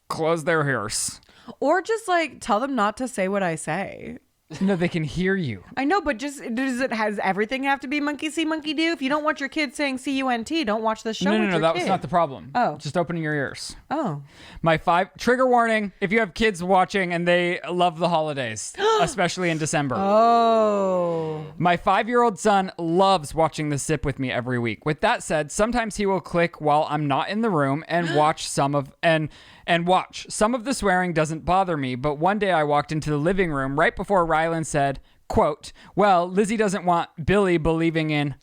close their ears. Or just like tell them not to say what I say. No, they can hear you. I know, but has everything have to be monkey see, monkey do? If you don't want your kids saying C-U-N-T, don't watch the show. No, that was not the problem. Oh. Just opening your ears. Oh. My 5 trigger warning if you have kids watching and they love the holidays, especially in December. Oh. My 5-year-old son loves watching The Sip with me every week. With that said, sometimes he will click while I'm not in the room and watch some of the swearing doesn't bother me, but one day I walked into the living room right before Ryland said, quote, well, Lizzie doesn't want Billy believing in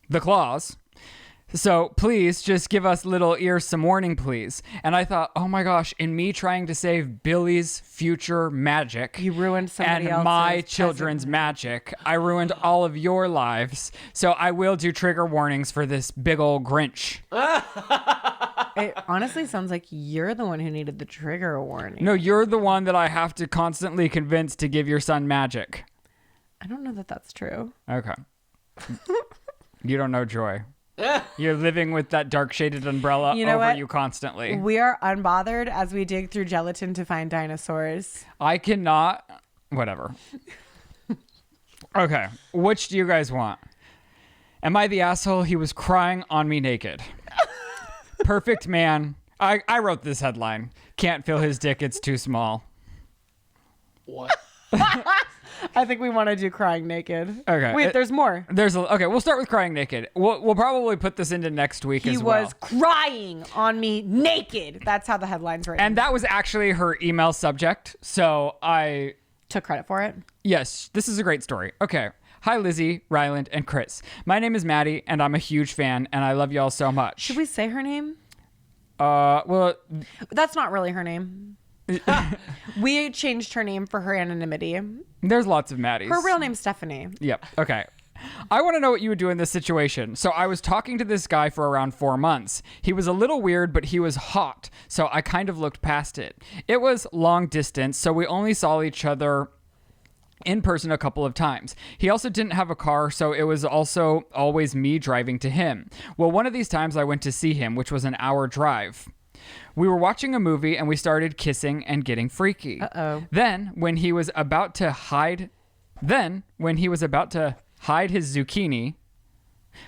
the claws. So please just give us little ears some warning, please. And I thought, oh my gosh, in me trying to save Billy's future magic, You ruined somebody and my children's magic, I ruined all of your lives. So I will do trigger warnings for this big old Grinch. It honestly sounds like you're the one who needed the trigger warning. No, you're the one that I have to constantly convince to give your son magic. I don't know that that's true. Okay. You don't know joy. You're living with that dark shaded umbrella over you constantly. We are unbothered as we dig through gelatin to find dinosaurs. I cannot. Whatever. Okay. Which do you guys want? Am I the asshole? He was crying on me naked. Perfect man. I wrote this headline. Can't feel his dick. It's too small. What? I think we want to do crying naked. Okay. Wait, there's more. Okay, we'll start with crying naked. We'll probably put this into next week as well. He was crying on me naked. That's how the headline's written. And that was actually her email subject. So I took credit for it. Yes, this is a great story. Okay. Hi, Lizzie, Ryland, and Chris. My name is Maddie, and I'm a huge fan, and I love y'all so much. Should we say her name? Well, that's not really her name. We changed her name for her anonymity. There's lots of Maddies. Her real name's Stephanie. Yep. Okay. I want to know what you would do in this situation. So I was talking to this guy for around 4 months. He was a little weird, but he was hot, so I kind of looked past it. It was long distance, so we only saw each other in person a couple of times. He also didn't have a car, so it was also always me driving to him. Well, one of these times I went to see him, which was an hour drive. We were watching a movie and we started kissing and getting freaky. Uh-oh. Then, when he was about to hide his zucchini,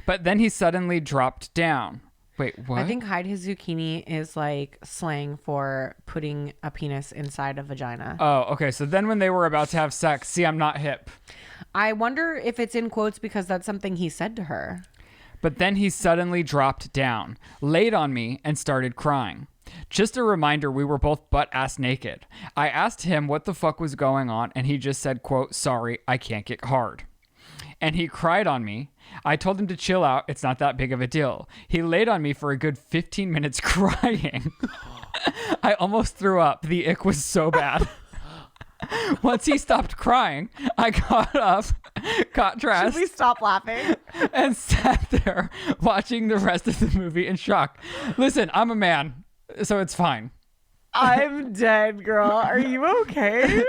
but then he suddenly dropped down. Wait, what? I think hide his zucchini is like slang for putting a penis inside a vagina. Oh, okay. So then when they were about to have sex, see, I'm not hip. I wonder if it's in quotes because that's something he said to her. But then he suddenly dropped down, laid on me, and started crying. Just a reminder, we were both butt-ass naked. I asked him what the fuck was going on, and he just said, quote, sorry, I can't get hard. And he cried on me. I told him to chill out. It's not that big of a deal. He laid on me for a good 15 minutes crying. I almost threw up. The ick was so bad. Once he stopped crying, I got up, got dressed. Should we stop laughing? And sat there watching the rest of the movie in shock. Listen, I'm a man, so it's fine. I'm dead, girl. Are you okay?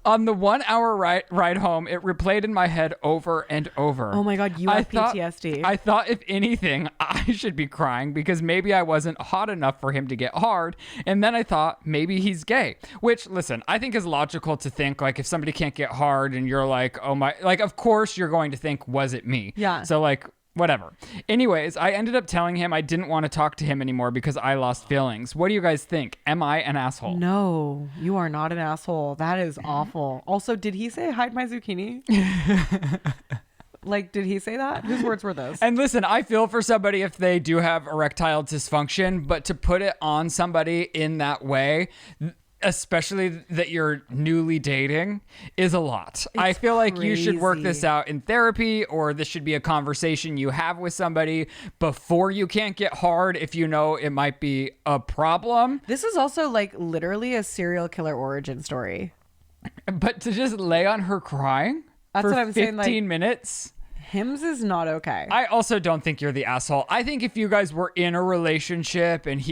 On the 1 hour ride home, it replayed in my head over and over. Oh my God, you have PTSD. I thought, if anything, I should be crying because maybe I wasn't hot enough for him to get hard. And then I thought, maybe he's gay. Which, listen, I think is logical to think, like, if somebody can't get hard and you're like, oh my, like, of course you're going to think, was it me? Yeah. So, like, whatever. Anyways, I ended up telling him I didn't want to talk to him anymore because I lost feelings. What do you guys think? Am I an asshole? No, you are not an asshole. That is awful. Also, did he say hide my zucchini? Like, did he say that? Whose words were those? And listen, I feel for somebody if they do have erectile dysfunction, but to put it on somebody in that way, especially that you're newly dating, is a lot. I feel like you should work this out in therapy, or this should be a conversation you have with somebody before you can't get hard if you know it might be a problem. This is also like literally a serial killer origin story. But to just lay on her crying That's for what I'm 15 saying, like, minutes. Hims is not okay. I also don't think you're the asshole. I think if you guys were in a relationship and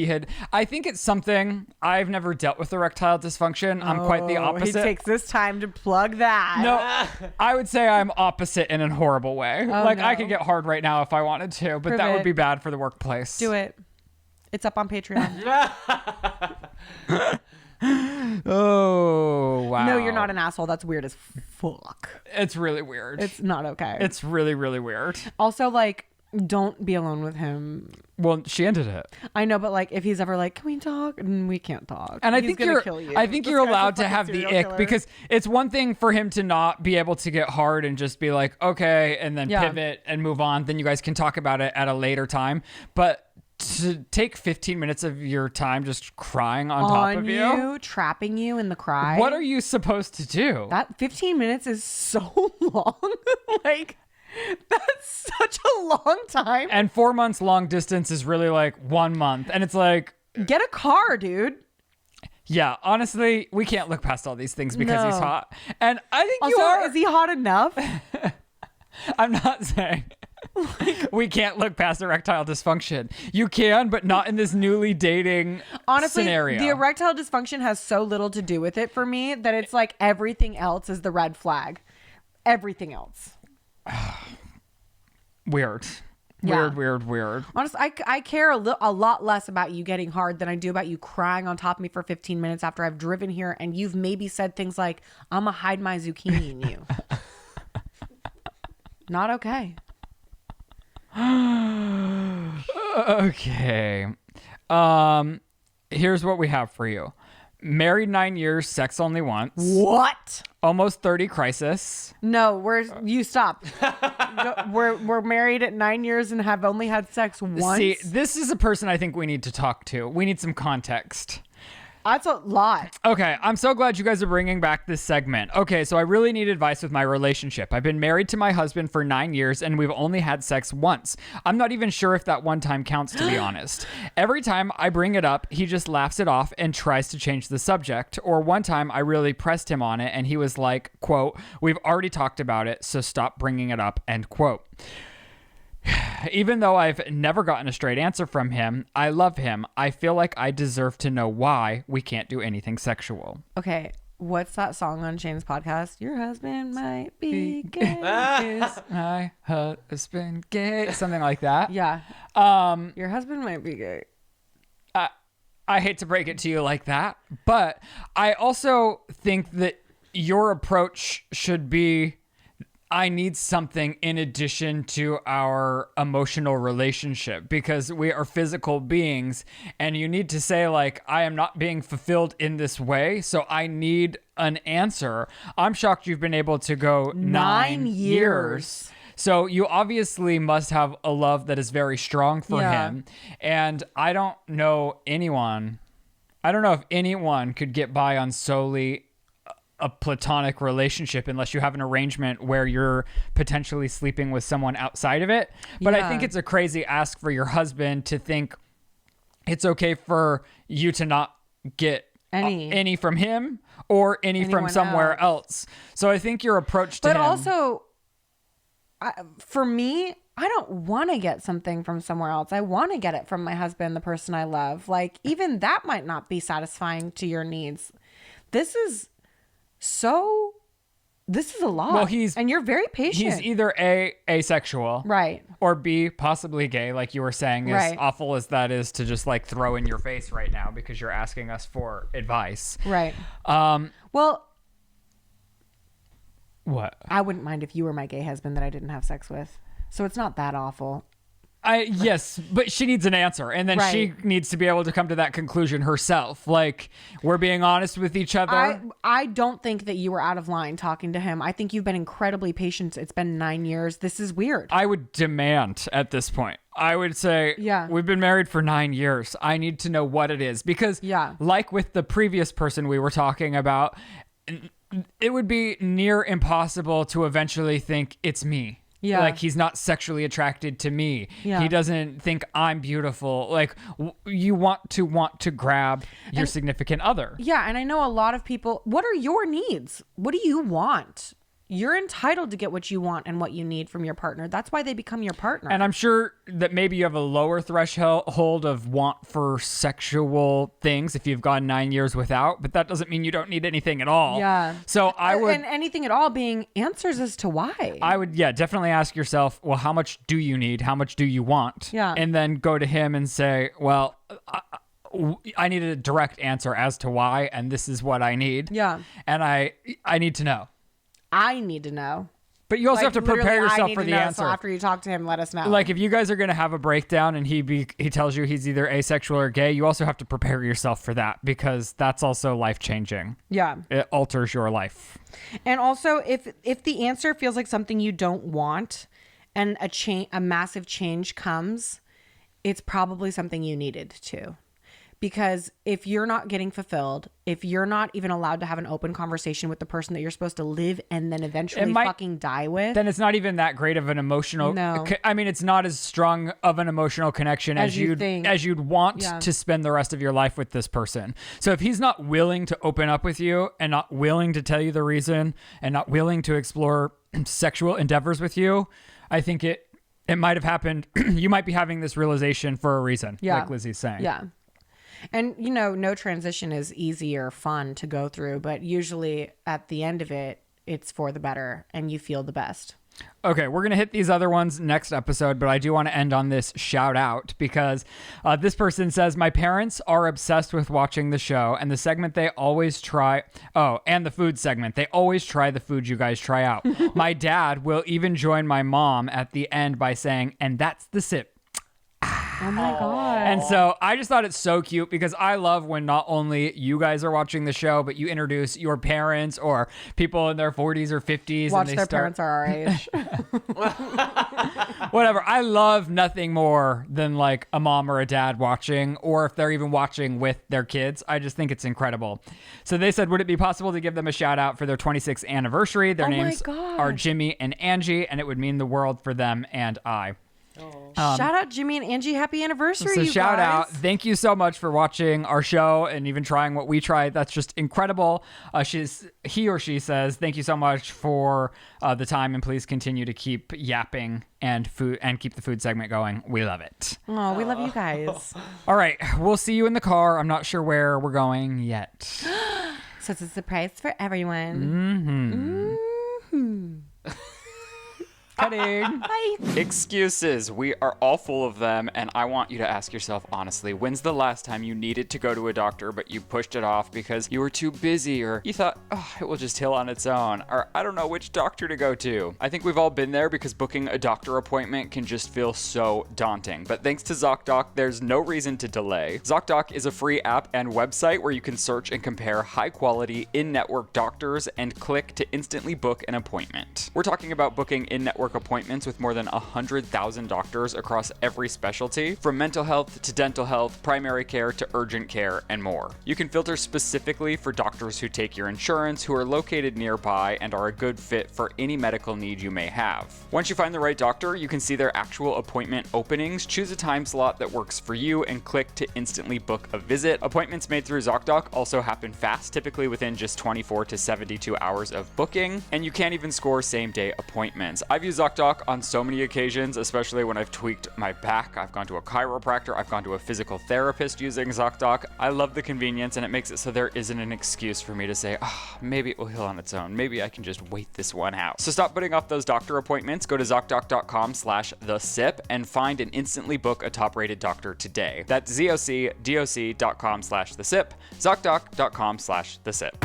I think it's something. I've never dealt with erectile dysfunction. I'm quite the opposite. He takes this time to plug that. No, I would say I'm opposite in a horrible way. I could get hard right now if I wanted to, but that would be bad for the workplace. Do it. It's up on Patreon. Oh, wow. No, you're not an asshole. That's weird as fuck. It's really weird. It's not okay. It's really, really weird. Also, don't be alone with him. Well, she ended it. I know, but if he's ever can we talk? And we can't talk. And He's gonna kill you. I think you're allowed to have the ick because it's one thing for him to not be able to get hard and just be like, okay, and then pivot and move on. Then you guys can talk about it at a later time. But to take 15 minutes of your time just crying on top of you, trapping you in the cry. What are you supposed to do? That 15 minutes is so long. That's such a long time. And 4 months long distance is really 1 month. And it's get a car, dude. Yeah, honestly, we can't look past all these things because he's hot. And I think also, you are. Is he hot enough? I'm not saying we can't look past erectile dysfunction. You can, but not in this newly dating scenario. The erectile dysfunction has so little to do with it for me that it's everything else is the red flag. Everything else. Weird. Yeah. Weird. Honestly, I care a lot less about you getting hard than I do about you crying on top of me for 15 minutes after I've driven here and you've maybe said things like, I'm going to hide my zucchini in you. Not okay. Okay. Here's what we have for you. Married 9 years, sex only once. What? Almost 30 crisis. No, you stop. We're married at 9 years and have only had sex once. See, this is a person I think we need to talk to. We need some context. That's a lot. Okay, I'm so glad you guys are bringing back this segment. Okay, so I really need advice with my relationship. I've been married to my husband for 9 years and we've only had sex once. I'm not even sure if that one time counts, to be honest. Every time I bring it up, he just laughs it off and tries to change the subject. Or one time I really pressed him on it and he was like, quote, we've already talked about it, so stop bringing it up, end quote. Even though I've never gotten a straight answer from him, I love him. I feel like I deserve to know why we can't do anything sexual. Okay, what's that song on Shane's podcast? Your husband might be gay. Is my husband gay? Something like that. Yeah. Your husband might be gay. I hate to break it to you like that, but I also think that your approach should be, I need something in addition to our emotional relationship because we are physical beings and you need to say I am not being fulfilled in this way. So I need an answer. I'm shocked you've been able to go 9 years. So you obviously must have a love that is very strong for him. And I don't know if anyone could get by on solely a platonic relationship unless you have an arrangement where you're potentially sleeping with someone outside of it. But I think it's a crazy ask for your husband to think it's okay for you to not get any from him or anyone from somewhere else. So I think your approach to him. But also, for me, I don't want to get something from somewhere else. I want to get it from my husband, the person I love. Even that might not be satisfying to your needs. This is a lot. Well, and you're very patient. He's either asexual, right, or B, possibly gay, like you were saying, as awful as that is to just throw in your face right now because you're asking us for advice. Right. Well, what? I wouldn't mind if you were my gay husband that I didn't have sex with. So it's not that awful. Yes, but she needs an answer, and then she needs to be able to come to that conclusion herself. We're being honest with each other. I don't think that you were out of line talking to him. I think you've been incredibly patient. It's been 9 years. This is weird. I would demand at this point. I would say, we've been married for 9 years. I need to know what it is. Because like with the previous person we were talking about, it would be near impossible to eventually think it's me. Yeah. He's not sexually attracted to me. Yeah. He doesn't think I'm beautiful. You want to grab your significant other. Yeah. And I know a lot of people, what are your needs? What do you want? you're entitled to get what you want and what you need from your partner. That's why they become your partner. And I'm sure that maybe you have a lower threshold of want for sexual things if you've gone 9 years without, but that doesn't mean you don't need anything at all. Yeah. So I would... And anything at all being answers as to why. I would, definitely ask yourself, well, how much do you need? How much do you want? Yeah. And then go to him and say, well, I need a direct answer as to why, and this is what I need. Yeah. And I need to know. I need to know. But you also have to prepare literally, yourself for the answer. So after you talk to him, let us know. Like if you guys are going to have a breakdown and he tells you he's either asexual or gay, you also have to prepare yourself for that because that's also life-changing. Yeah. It alters your life. And also if the answer feels like something you don't want and a massive change comes, it's probably something you needed to. Because if you're not getting fulfilled, if you're not even allowed to have an open conversation with the person that you're supposed to live and then eventually fucking die with, then it's not even that great of an emotional. No. I mean, it's not as strong of an emotional connection as you'd want to spend the rest of your life with this person. So if he's not willing to open up with you and not willing to tell you the reason and not willing to explore sexual endeavors with you, I think it might have happened. You might be having this realization for a reason, like Lizzie's saying. Yeah. And, no transition is easy or fun to go through, but usually at the end of it, it's for the better and you feel the best. Okay, we're going to hit these other ones next episode, but I do want to end on this shout out because this person says, my parents are obsessed with watching the show and the segment they always try. Oh, and the food segment. They always try the food you guys try out. My dad will even join my mom at the end by saying, and that's the sip. Oh my God. And so I just thought it's so cute because I love when not only you guys are watching the show, but you introduce your parents or people in their 40s or 50s. Watch and their parents are our age. Whatever. I love nothing more than like a mom or a dad watching, or if they're even watching with their kids. I just think it's incredible. So they said, would it be possible to give them a shout out for their 26th anniversary? Their names are Jimmy and Angie, and it would mean the world for them and I. Shout out Jimmy and Angie. Happy anniversary, So you shout guys. out. Thank you so much for watching our show and even trying what we tried. That's just incredible. He or she says, thank you so much for the time and please continue to keep yapping and keep the food segment going. We love it. Oh, we love you guys. All right. We'll see you in the car. I'm not sure where we're going yet. So it's a surprise for everyone. Cutting. Bye. Excuses. We are all full of them, and I want you to ask yourself honestly, when's the last time you needed to go to a doctor, but you pushed it off because you were too busy, or you thought, oh, it will just heal on its own, or I don't know which doctor to go to. I think we've all been there because booking a doctor appointment can just feel so daunting. But thanks to ZocDoc, there's no reason to delay. ZocDoc is a free app and website where you can search and compare high-quality in-network doctors and click to instantly book an appointment. We're talking about booking in-network appointments with more than 100,000 doctors across every specialty, from mental health to dental health, primary care to urgent care, and more. You can filter specifically for doctors who take your insurance, who are located nearby, and are a good fit for any medical need you may have. Once you find the right doctor, you can see their actual appointment openings, choose a time slot that works for you, and click to instantly book a visit. Appointments made through ZocDoc also happen fast, typically within just 24 to 72 hours of booking, and you can't even score same-day appointments. I've used ZocDoc on so many occasions, especially when I've tweaked my back. I've gone to a chiropractor. I've gone to a physical therapist using ZocDoc. I love the convenience, and it makes it so there isn't an excuse for me to say, maybe it will heal on its own. Maybe I can just wait this one out. So stop putting off those doctor appointments. Go to ZocDoc.com/thesip and find and instantly book a top-rated doctor today. That's ZocDoc.com/thesip. ZocDoc.com/thesip.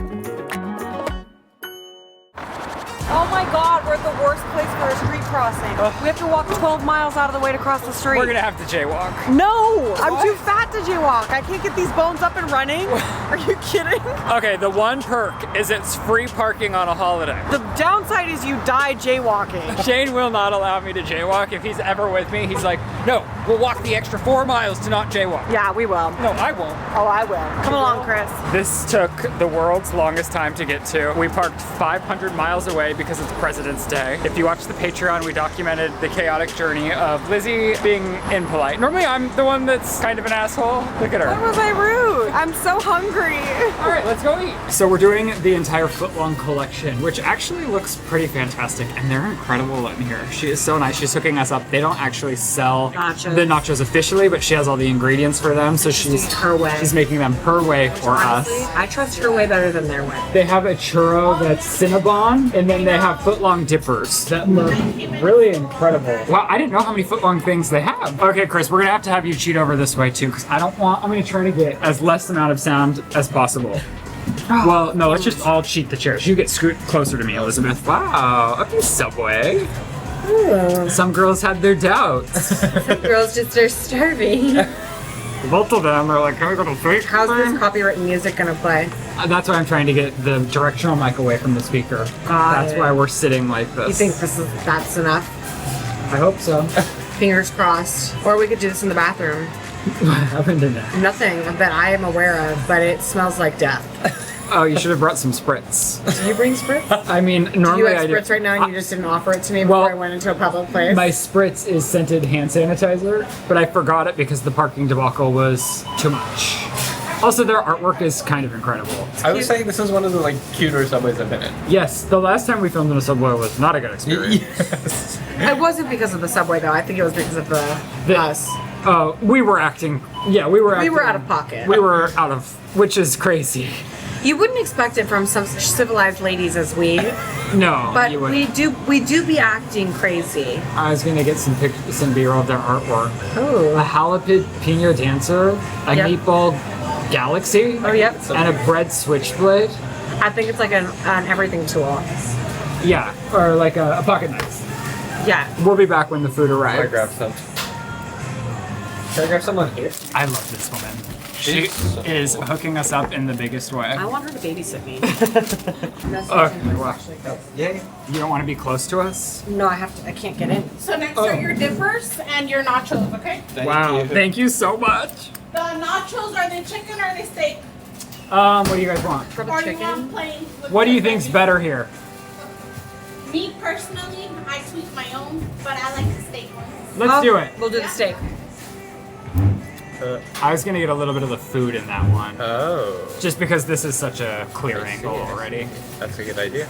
Oh my God, we're at the worst place for a street crossing. We have to walk 12 miles out of the way to cross the street. We're going to have to jaywalk. No, I'm too fat to jaywalk. I can't get these bones up and running. Are you kidding? Okay, the one perk is it's free parking on a holiday. The downside is you die jaywalking. Shane will not allow me to jaywalk. If he's ever with me, he's like, No, we'll walk the extra 4 miles to not jaywalk. Yeah, we will. No, I won't. Oh, I will. Come along, Chris. This took the world's longest time to get to. We parked 500 miles away because it's President's Day. If you watch the Patreon, we documented the chaotic journey of Lizzie being impolite. Normally I'm the one that's kind of an asshole. Look at her. Why was I rude? I'm so hungry. All right, let's go eat. So we're doing the entire footlong collection, which actually looks pretty fantastic, and they're incredible in here. She is so nice. She's hooking us up. They don't actually sell the nachos officially, but she has all the ingredients for them, so she's her way. She's making them her way for Honestly, us. I trust her way better than their way. They have a churro that's Cinnabon, and then they have footlong dippers that look really incredible. Wow, I didn't know how many footlong things they have. Okay, Chris, we're gonna have you cheat over this way too, because I'm gonna try to get as less amount of sound as possible. Well, no, let's just all cheat the chairs. You get scoot closer to me, Elizabeth. Wow, okay, Subway. Some girls had their doubts. Some girls just are starving. Both of them are like, can we go to fake? How's this copyrighted music gonna play? That's why I'm trying to get the directional mic away from the speaker. That's why we're sitting like this. You think that's enough? I hope so. Fingers crossed. Or we could do this in the bathroom. What happened in there? Nothing that I am aware of, but it smells like death. Oh, you should have brought some spritz. Do you bring spritz? I mean, Do you normally have I do. spritz right now and you just didn't offer it to me before I went into a public place? My spritz is scented hand sanitizer, but I forgot it because the parking debacle was too much. Also, their artwork is kind of incredible. I was saying this is one of the cuter subways I've been in. Yes, the last time we filmed in a subway was not a good experience. Yes. It wasn't because of the subway though. I think it was because of us. We were acting. Yeah, we were. We Acting, were out of pocket. We were out of, which is crazy. You wouldn't expect it from some such civilized ladies as we, No, but you wouldn't. we do be acting crazy. I was gonna get some B-roll of their artwork. Ooh. A jalapeno dancer, a Yep. meatball galaxy, Oh yep. and a bread switchblade. I think it's like an everything tool. Yeah, or like a pocket knife. Yeah. We'll be back when the food I arrives. grabbed some. Can I grab someone here? I love this woman. She is hooking us up in the biggest way. I want her to babysit me. Okay, well, Yeah. you don't want to be close to us? No, I can't get in. So next are your dippers and your nachos, okay? Wow, thank you so much. The nachos, are they chicken or are they steak? What do you guys want? For the Or you chicken. want plain? with What do you the think's veggies? better here? Me personally, I tweak my own, but I like the steak ones. Let's do it. We'll do the steak. I was gonna get a little bit of the food in that one. Oh, Just because this is such a clear angle already. that's a good idea.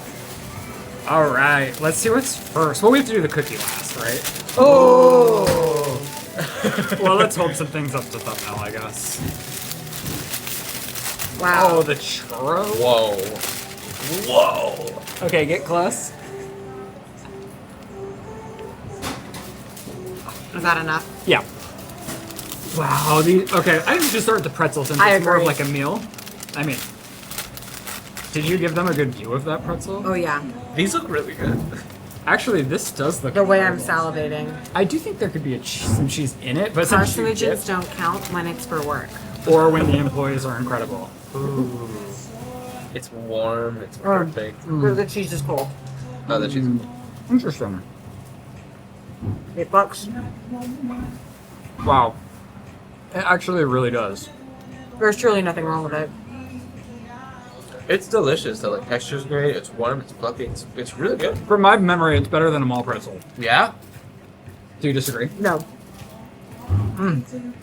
All right, let's see what's first. Well, we have to do the cookie last, right? Oh. Well, let's hold some things up to thumbnail, I guess. Wow. Oh, the churro? Whoa. Whoa. Okay, get close. Is that enough? Yeah. Wow, these, okay, I think we should start with the pretzel since I it's more of agree. like a meal. I mean, did you give them a good view of that pretzel? Oh yeah. These look really good. Actually, this does look The way I'm incredible. salivating. I do think there could be some cheese in it, but some cheese Carcinogens dip, don't count when it's for work. or when the employees are incredible. Ooh. It's warm. It's Mm. perfect. The cheese is cool. Oh, the cheese. is Interesting. $8. Wow. It actually really does. There's truly nothing wrong with it. It's delicious. The texture's great. It's warm. It's fluffy. It's really good. From my memory, it's better than a mall pretzel. Yeah. Do you disagree? No.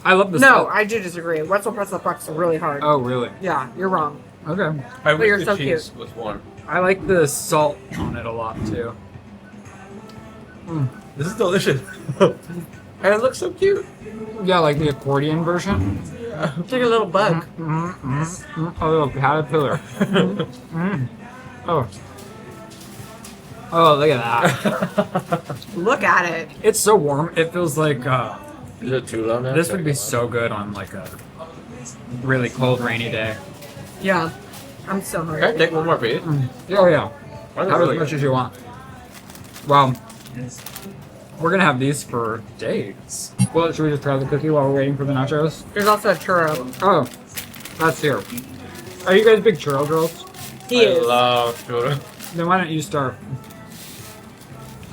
I love the No, salt. I do disagree. Wetzel pretzel pucks are really hard. Oh, really? Yeah, you're wrong. Okay. I wish you're the so cheese was warm. I like the salt on it a lot too. This is delicious. And it looks so cute. Yeah, like the accordion version. It's like a little bug. A little caterpillar. Oh. Oh, look at that. Look at it. It's so warm. It feels like Is it too low now? this would be so good on like a really cold, rainy day. Yeah. I'm so Can I hungry. take one more piece? Oh yeah. They're Have really as much good. as you want. Wow. We're gonna have these for days. Well, should we just try the cookie while we're waiting for the nachos? There's also a churro. Oh, that's here. Are you guys big churro girls? He I is. love churro. Then why don't you start?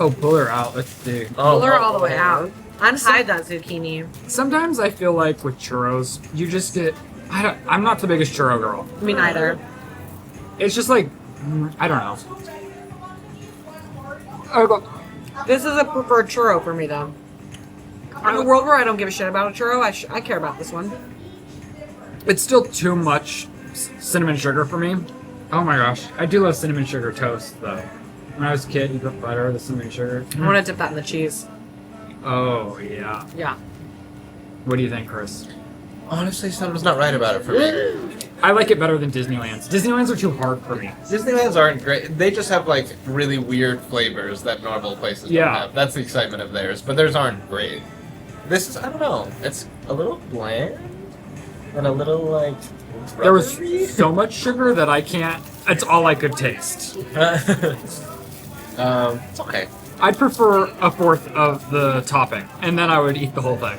Oh, pull her out. Let's see. Pull her all the way out. Unhide that zucchini. Sometimes I feel like with churros, you just get. I'm not the biggest churro girl. Me neither. It's just like, I don't know. I go, This is a preferred churro for me, though. In a world where I don't give a shit about a churro, I care about this one. it's still too much cinnamon sugar for me. Oh my gosh, I do love cinnamon sugar toast though. When I was a kid, you put butter, the cinnamon sugar. I want to dip that in the cheese. Oh yeah. Yeah. What do you think, Chris? Honestly, something's not right about it for me. I like it better than Disneyland's. Disneyland's are too hard for me. Disneyland's aren't great. They just have like really weird flavors that normal places don't Yeah. have. That's the excitement of theirs, but theirs aren't great. This is, I don't know, it's a little bland and a little like. There was so much sugar that I can't. It's all I could taste. It's okay. I'd prefer a fourth of the topping, and then I would eat the whole thing.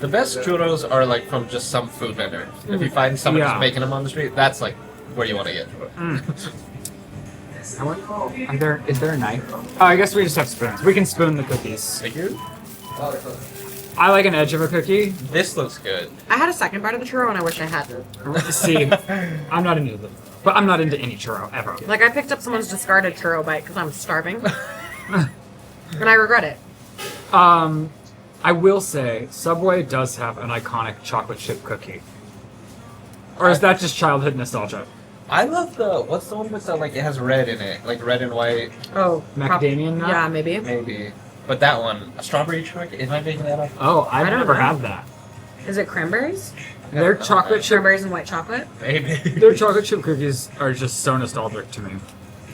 The best churros are like from just some food vendor. If you find someone Yeah. just making them on the street, that's like where you want to get to it. Is there a knife? Oh, I guess we just have spoons. We can spoon the cookies. Thank you. I like an edge of a cookie. This looks good. I had a second bite of the churro and I wish I hadn't. See, I'm not into them. But I'm not into any churro, ever. Like, I picked up someone's discarded churro bite because I'm starving. And I regret it. I will say, Subway does have an iconic chocolate chip cookie. Or is that just childhood nostalgia? I love what's the one with the, like, it has red in it, like red and white, Oh. Macadamia nut? Yeah, maybe. maybe. But that one, a strawberry chocolate, am I making that up? Oh, I've I don't never know. had that. Is it cranberries? Their chocolate chip, Strawberries and white chocolate? Maybe. their chocolate chip cookies are just so nostalgic to me.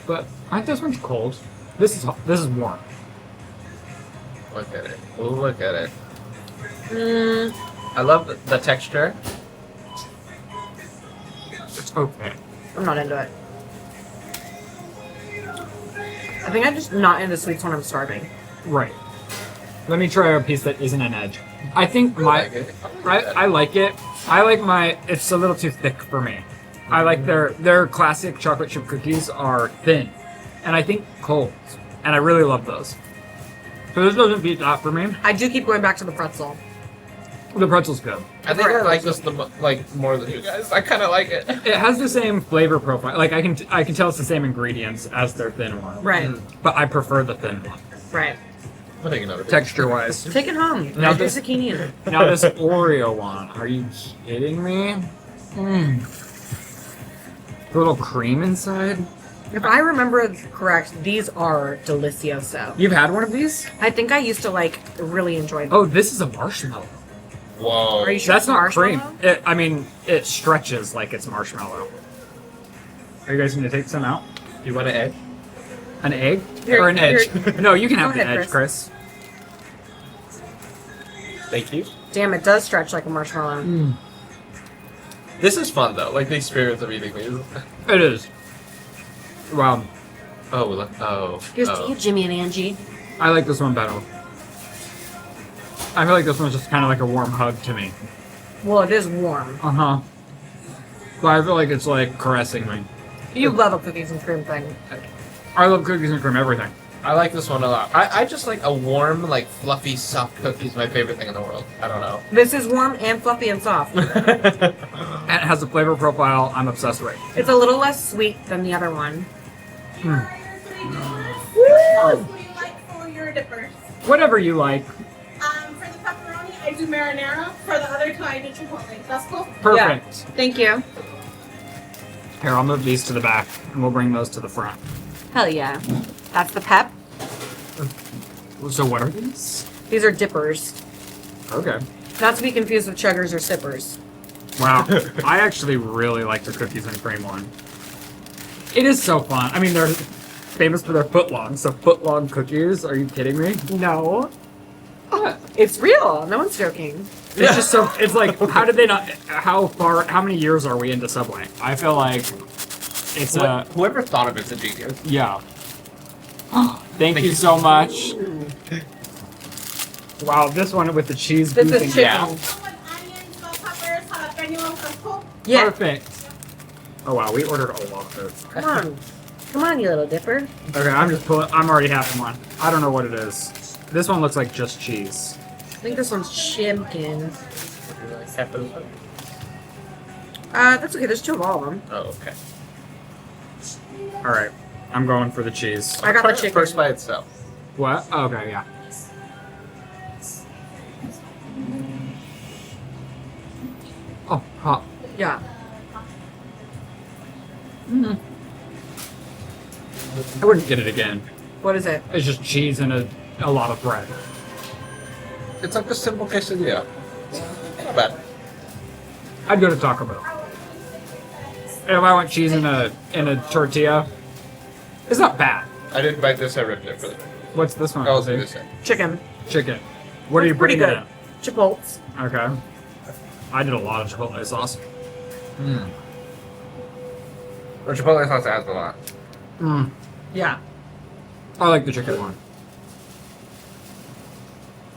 But aren't those ones cold? This is warm. Look at it. Ooh, look at it. Mm, I love the texture. It's okay. I'm not into it. I think I'm just not into sweets when I'm starving. Right. Let me try a piece that isn't an edge. I think like it. I like it. I like my. It's a little too thick for me. I like their classic chocolate chip cookies are thin, and I think cold, and I really love those. So this doesn't beat that for me. I do keep going back to the pretzel. The pretzel's good. I think I like this more than you guys. I kind of like it. It has the same flavor profile. Like I can tell it's the same ingredients as their thin one. Right, But I prefer the thin one. right. I'm taking another. Texture wise. Take it home. Now Put this- zucchini in it. Now this Oreo one. Are you kidding me? A little cream inside. If I remember correct, these are delicioso. You've had one of these? I think I used to really enjoy them. Oh, this is a marshmallow. Whoa. Are you sure That's it's not cream. marshmallow? It stretches like it's marshmallow. Are you guys going to take some out? You want an egg? An egg? Here, or an edge? here. No, you can Go have the ahead, edge, Chris. Thank you. Damn, it does stretch like a marshmallow. This is fun though. Like the experience of eating these. It is. Wow. Oh, look. Oh. Here's oh. to you, Jimmy and Angie. I like this one better. I feel like this one's just kind of like a warm hug to me. Well, it is warm. Uh-huh. But I feel like it's like caressing me. You love a cookies and cream thing. I love cookies and cream everything. I like this one a lot. I just like a warm, like fluffy, soft cookie is my favorite thing in the world. I don't know. This is warm and fluffy and soft. And it has a flavor profile I'm obsessed with. It's a little less sweet than the other one. What do you like for your dippers? Whatever you like. For the pepperoni, I do marinara. For the other two, I do chipotle. That's cool? Perfect. Thank you. Here, I'll move these to the back, and we'll bring those to the front. Hell yeah. That's the pep. So what are these? These are dippers. Okay. Not to be confused with chuggers or sippers. Wow. I actually really like the cookies and cream one. It is so fun. I mean, they're famous for their footlong, so footlong cookies. Are you kidding me? No. It's real. No one's joking. It's just so. It's like, how did they not? How many years are we into Subway? I feel like it's a. Whoever thought of it's a genius. Yeah. Thank you so much. Wow, this one with the cheese. This is goofing chicken. down. So with onions, bell peppers, jalapeno, that's cool? Yeah. Perfect. Oh wow, we ordered a lot of this. Come on. Come on, you little dipper. Okay, I'm already having one. I don't know what it is. This one looks like just cheese. I think this one's chicken. Pepper. That's okay. There's 2 of all of them. Oh, okay. All right, I'm going for the cheese. I got Try the it chicken. first by itself. What? Oh, okay, yeah. Oh, hot. Yeah. I wouldn't get it again. What is it? It's just cheese and a lot of bread. It's like a simple quesadilla. Not bad. I'd go to Taco Bell. If I want cheese in a tortilla, it's not bad. I didn't bite this. I ripped it for the. What's this one? I'll do this. Chicken. Chicken. What are you Pretty putting good. in Chipotle. it? Okay. I did a lot of chipotle sauce. Or Chipotle sauce adds a lot. Yeah. I like the chicken one.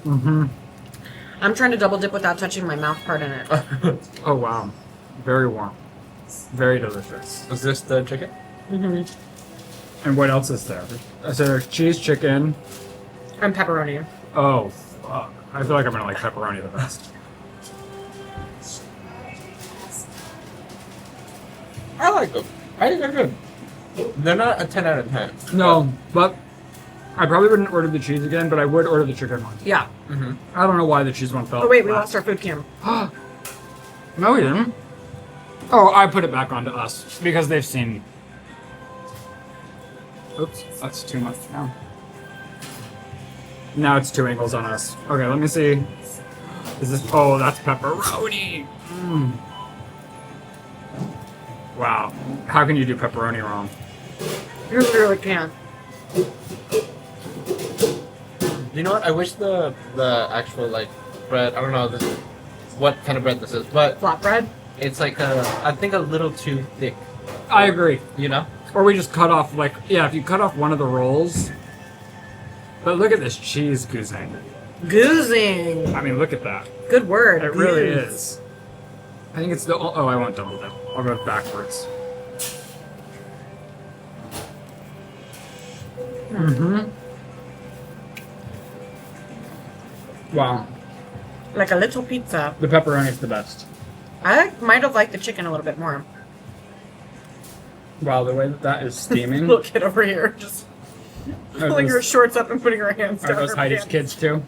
Mm-hmm. I'm trying to double dip without touching my mouth part in it. Oh wow, very warm, very delicious. Is this the chicken? And what else is there? Is there cheese, chicken? And pepperoni. Oh, fuck. I feel like I'm gonna like pepperoni the best. I like them. I think they're good. They're not a 10 out of 10. No, but I probably wouldn't order the cheese again, but I would order the chicken one. Yeah. I don't know why the cheese one felt. Oh wait, we flat. lost our food cam. No, we didn't. Oh, I put it back onto us because they've seen. Oops, that's too much now. Now it's 2 angles on us. Okay, let me see. Is this? Oh, that's pepperoni. Wow, how can you do pepperoni wrong? You really can't. You know what? I wish the actual like bread. I don't know what kind of bread this is, but Flatbread? it's like I think a little too thick. I agree. You know? Or we just cut off like if you cut off one of the rolls. But look at this cheese goozing. Goozing. I mean, look at that. Good word. It really Gooze. is. I think it's the. Oh, I won't double dip. I'll go backwards. Wow, Like a little pizza. the pepperoni's the best. I might have liked the chicken a little bit more. Wow, the way that is steaming. Look at over here. Just Are pulling her those, shorts up and putting her hands are down those her Heidi's pants. kids too?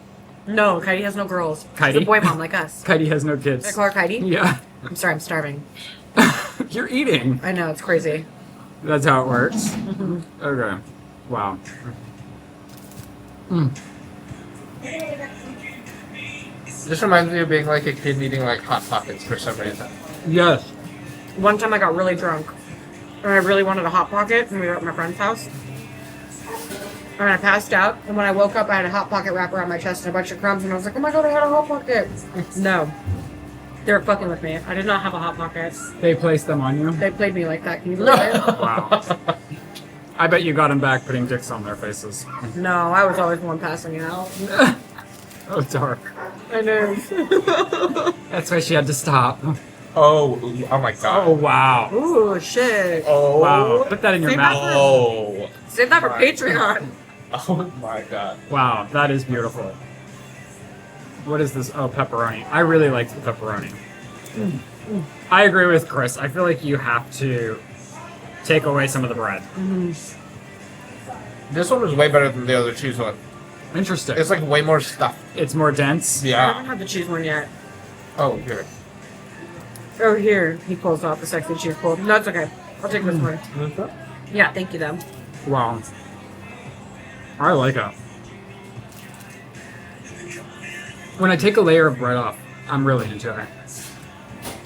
No, Heidi has no girls. She's Heidi? a boy mom like us. Heidi has no Can I kids. call her Heidi? Yeah. I'm sorry, I'm starving. You're eating. I know, it's crazy. That's how it works. Okay. Wow. This reminds me of being like a kid eating like Hot Pockets for some reason. Yes. One time I got really drunk. And I really wanted a Hot Pocket, and we were at my friend's house. And I passed out, and when I woke up, I had a Hot Pocket wrap around my chest and a bunch of crumbs, and I was like, oh my god, I had a Hot Pocket. No. They were fucking with me. I did not have a Hot Pocket. They placed them on you? They played me like that. Can you believe it? Wow. I bet you got them back putting dicks on their faces. No, I was always the one passing out. Oh, dark. I know. That's why she had to stop. Oh my god. Oh, wow. Ooh, shit. Oh. Wow. Put that in your Save mouth. that Oh. Save that for My Patreon. Oh my god. Wow, that is beautiful. What is this? Oh, pepperoni. I really like the pepperoni. I agree with Chris. I feel like you have to take away some of the bread. This one was way better than the other cheese one. Interesting. It's like way more stuff. It's more dense. I Yeah. haven't had the cheese one yet. Oh, here. Oh, here. He pulls off the sexy cheese pull. No, it's okay. I'll take this one. Yeah, thank you, though. Wow. I like it. When I take a layer of bread off, I'm really into it.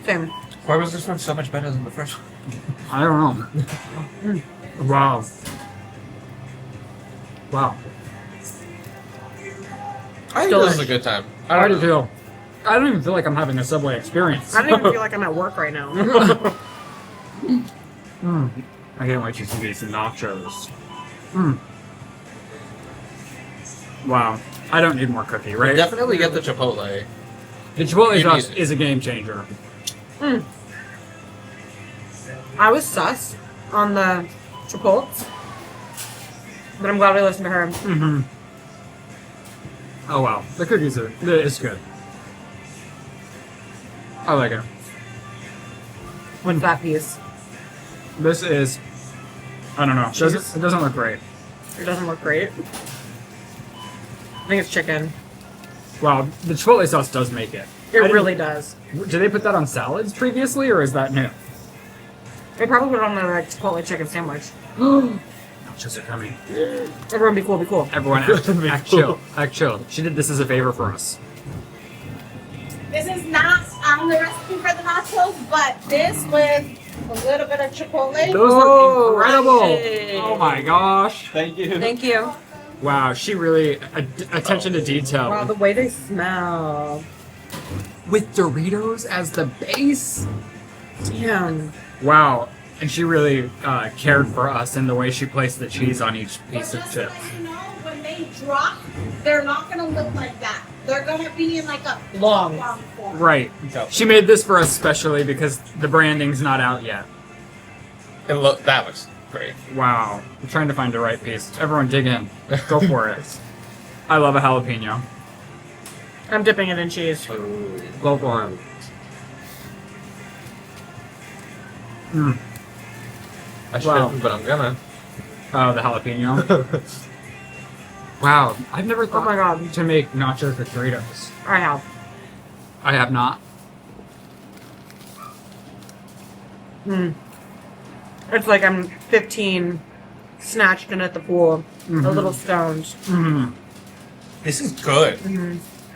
Same. Why was this one so much better than the first one? I don't know. Wow. Wow. I think this is a good time. I do feel. I don't even feel like I'm having a Subway experience. I don't even feel like I'm at work right now. I can't wait to see these nachos. Wow. I don't need more cookie, right? Definitely get the Chipotle. The Chipotle You sauce need it. is a game changer. I was sus on the Chipotle. But I'm glad we listened to her. Mm-hmm. Oh wow, the cookies are. It's good. I like it. What's that piece? This is. I don't know. It doesn't look great. It doesn't look great. I think it's chicken. Wow, the chipotle sauce does make it. It really does. Did they put that on salads previously, or is that new? They probably put it on their like Chipotle chicken sandwich. Nachos are coming. Everyone be cool, be cool. Everyone act chill. Act chill. She did this as a favor for us. This is not on the recipe for the nachos, but this with a little bit of chipotle. Those look incredible. Hey. Oh my gosh. Thank you. Thank you. Wow, she really attention to detail. Wow, the way they smell. With Doritos as the base. Damn. Wow, and she really cared for us in the way she placed the cheese on each piece of Just to chips. let you know, when they drop, they're not gonna look like that. They're gonna be in like a Long. form. Right. She made this for us specially because the branding's not out yet. And look, that looks great. Wow. I'm trying to find the right piece. Everyone dig in. Go for it. I love a jalapeno. I'm dipping it in cheese. Go for it. Mm. I should, Wow. but I'm gonna. Oh, the jalapeno. Wow. I've never Oh thought my god. to make nachos with Doritos. I have. I have not. It's like I'm 15, snatched in at the pool, a little stoned. Mm. This is good.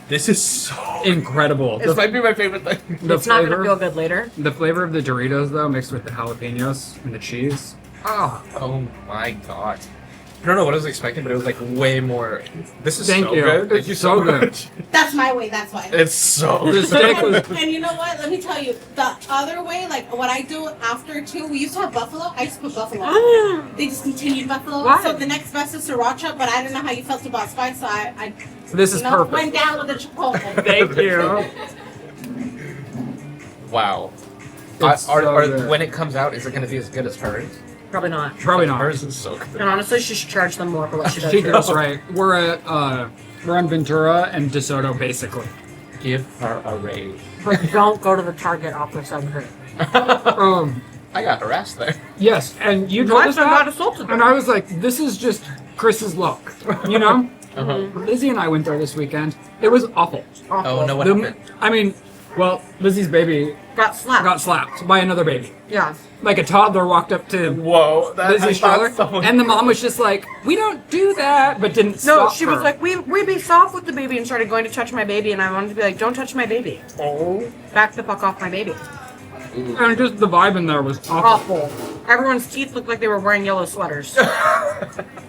This is so. Incredible. This might be my favorite thing. The It's not gonna feel good later. The flavor of the Doritos, though, mixed with the jalapenos and the cheese. Oh, Oh my god. I don't know what I was expecting, but it was like way more. This is Thank so you. good. Thank It's you so so good. much. That's my way, that's why. It's so the good. steak was. And you know what? Let me tell you, the other way, like what I do after too, we used to have buffalo. I used to put buffalo. They discontinued buffalo. Why? So the next best is sriracha, but I don't know how you felt about spice, so I This is went perfect. down with the chipotle. Thank you. Wow. It's so good. When it comes out, is it going to be as good as hers? Probably not. Probably not. Hers is so good. And honestly, she should charge them more for what she does. She too. does right. We're on Ventura and DeSoto, basically. Give her a raise. But don't go to the Target offer center. I got harassed there. Yes, and you told What? us I got that, assaulted. and I was like, this is just Chris's luck, you know? Uh-huh. Lizzie and I went there this weekend. It was awful. Awful. Oh, no, what The- happened? I mean, well, Lizzie's baby Got slapped. got slapped by another baby. Yeah. Like a toddler walked up to Whoa. Lizzie's stroller, and the mom was just like, "We don't do that," but didn't No, stop she her. was like, we be soft with the baby and started going to touch my baby, and I wanted to be like, don't touch my baby. Oh. Back the fuck off my baby. and just the vibe in there was awful. Awful. Everyone's teeth looked like they were wearing yellow sweaters.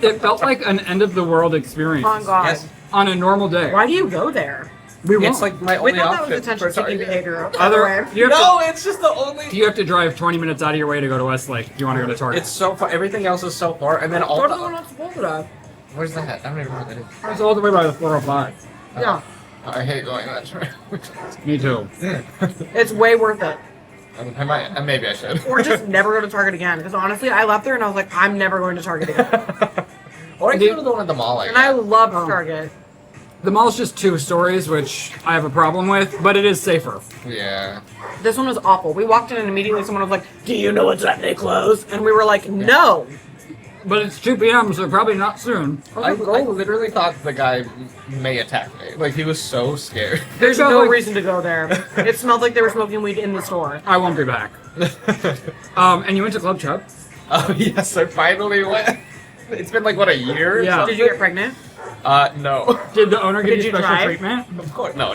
It felt like an end of the world experience Oh God. Yes. on a normal day. Why do you go there? We won't. It's like my We only thought that was option for attention-seeking Target. behavior. Other, you have No, it's just the only. to, you have to drive 20 minutes out of your way to go to Westlake if you want to go to Target. It's so far. Everything else is so far, and then all Go to the one the. on Sepulveda. Where's that? I don't even know what that is. It's all the way by the 405. Yeah. I hate going that way. Me too. It's way worth it. I might. Maybe I should. Or just never go to Target again. Because honestly, I left there and I was like, I'm never going to Target again. Or I could go to the one at the mall. And I loved Oh. Target. The mall's just 2 stories, which I have a problem with, but it is safer. Yeah. This one was awful. We walked in and immediately someone was like, do you know what time they close? And we were like, no. But it's 2 p.m., so probably not soon. I literally thought the guy may attack me. Like, he was so scared. There's It felt no like- reason to go there. It smelled like they were smoking weed in the store. I won't be back. And you went to Club Chub? Oh, yes, I finally went. It's been like, what, a year? or Yeah. something? Did you get pregnant? No. Did the owner give Did you you special drive? treatment? Of course. No.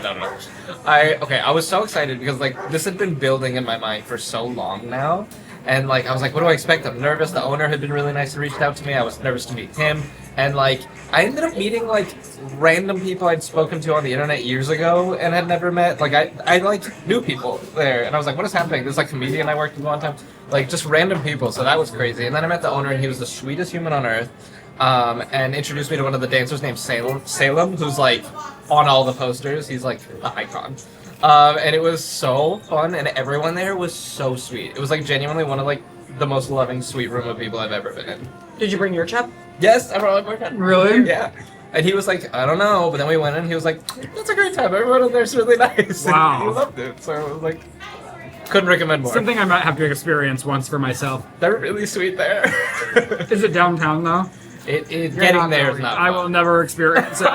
I was so excited because, like, this had been building in my mind for so long now. And, like, I was like, what do I expect? I'm nervous. The owner had been really nice and reached out to me. I was nervous to meet him. And, like, I ended up meeting, like, random people I'd spoken to on the internet years ago and had never met. Like, I like, knew people there. And I was like, what is happening? This, like, comedian I worked with one time. Like, just random people. So that was crazy. And then I met the owner, and he was the sweetest human on earth. And introduced me to one of the dancers named Salem, who's, like, on all the posters. He's, like, the icon. And it was so fun, and everyone there was so sweet. It was, like, genuinely one of, like, the most loving, sweet room of people I've ever been in. Did you bring your Chub? Yes, I brought my boyfriend. Really? Yeah. And he was like, I don't know. But then we went in and he was like, that's a great time. Everyone in there's really nice. Wow. And he loved it. So I was like, couldn't recommend more. Something I might have to experience once for myself. They're really sweet there. Is it downtown though? Getting there is not I fun. will never experience it.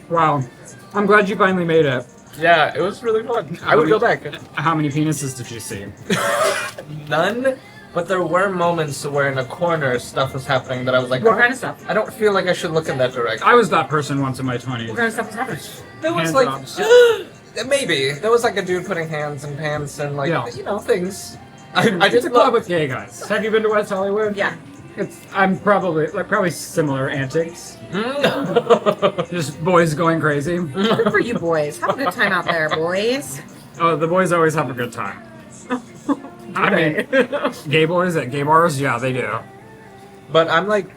Wow. I'm glad you finally made it. Yeah, it was really fun. I would go back. How many penises did you see? None, but there were moments where in a corner stuff was happening that I was like, What kind of stuff? I don't feel like I should look in that direction. I was that person once in my 20s. What kind of stuff was happening? There was Hand like, jobs. maybe. There was like a dude putting hands in pants and like, Yeah. you know, things. I It's didn't a club look. with gay guys. Have you been to West Hollywood? Yeah. I'm probably similar antics. Just boys going crazy. Good for you boys. Have a good time out there, boys. Oh, the boys always have a good time. I mean, gay boys at gay bars, yeah, they do. But I'm like,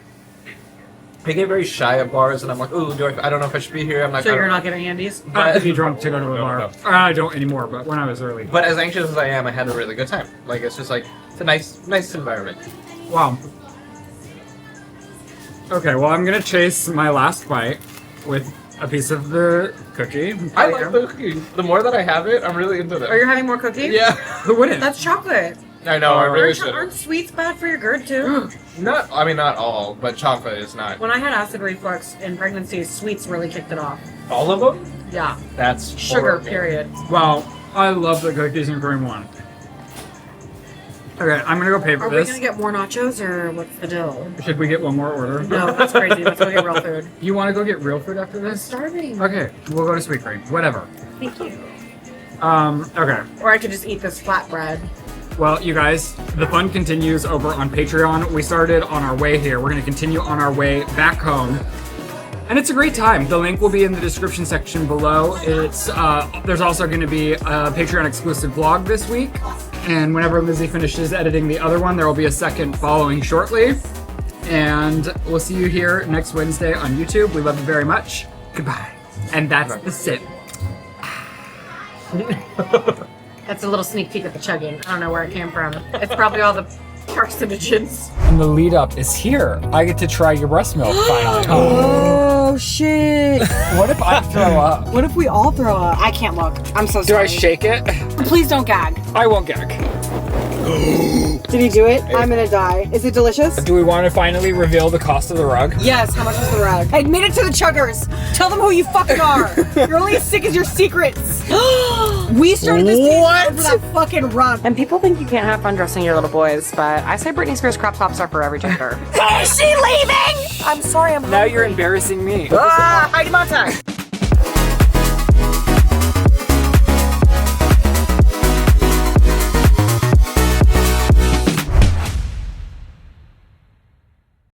I get very shy at bars and I'm like, ooh, I don't know if I should be here. I'm like, So I you're don't- not getting handies? I have to be drunk to go to a bar. no. I don't anymore, but when I was early. But as anxious as I am, I had a really good time. Like, it's just like, it's a nice environment. Wow. Okay, well, I'm gonna chase my last bite with a piece of the cookie. I like the cookie. The more that I have it, I'm really into Are them. you having more cookies? Yeah. Who wouldn't? That's chocolate. I know, I really Aren't, aren't should. sweets bad for your GERD too? Not all, but chocolate is not. When I had acid reflux in pregnancy, sweets really kicked it off. All of them? Yeah. That's Sugar, horrible. period. Wow, I love the cookies and cream one. Okay, I'm gonna go pay for Are we this. gonna get more nachos or what's the deal? Should we get one more order? No, that's crazy. Let's go get real food. You want to go get real food after I'm this? starving. Okay, we'll go to Sweet Cream. Whatever. Thank you. Okay. Or I could just eat this flatbread. Well, you guys, the fun continues over on Patreon. We started on our way here. We're going to continue on our way back home. And it's a great time. The link will be in the description section below. There's also going to be a Patreon exclusive vlog this week. And whenever Lizzie finishes editing the other one, there will be a second following shortly. And we'll see you here next Wednesday on YouTube. We love you very much. Goodbye. And that's the sip. That's a little sneak peek at the chugging. I don't know where it came from. It's probably all the carcinogens. And the lead up is here. I get to try your breast milk finally. Oh shit. What if I throw up? What if we all throw up? I can't look. I'm so Do sorry. I shake it? Please don't gag. I won't gag. Did he do it? I'm gonna die. Is it delicious? Do we want to finally reveal the cost of the rug? Yes. How much was the rug? Admit it to the chuggers. Tell them who you fucking are. You're only as sick as your secrets. We started this case over that fucking rug. And people think you can't have fun dressing your little boys, but I say Britney Spears crop tops are for every gender. Is she leaving? I'm sorry. I'm Now you're embarrassing me. Heidi Montag.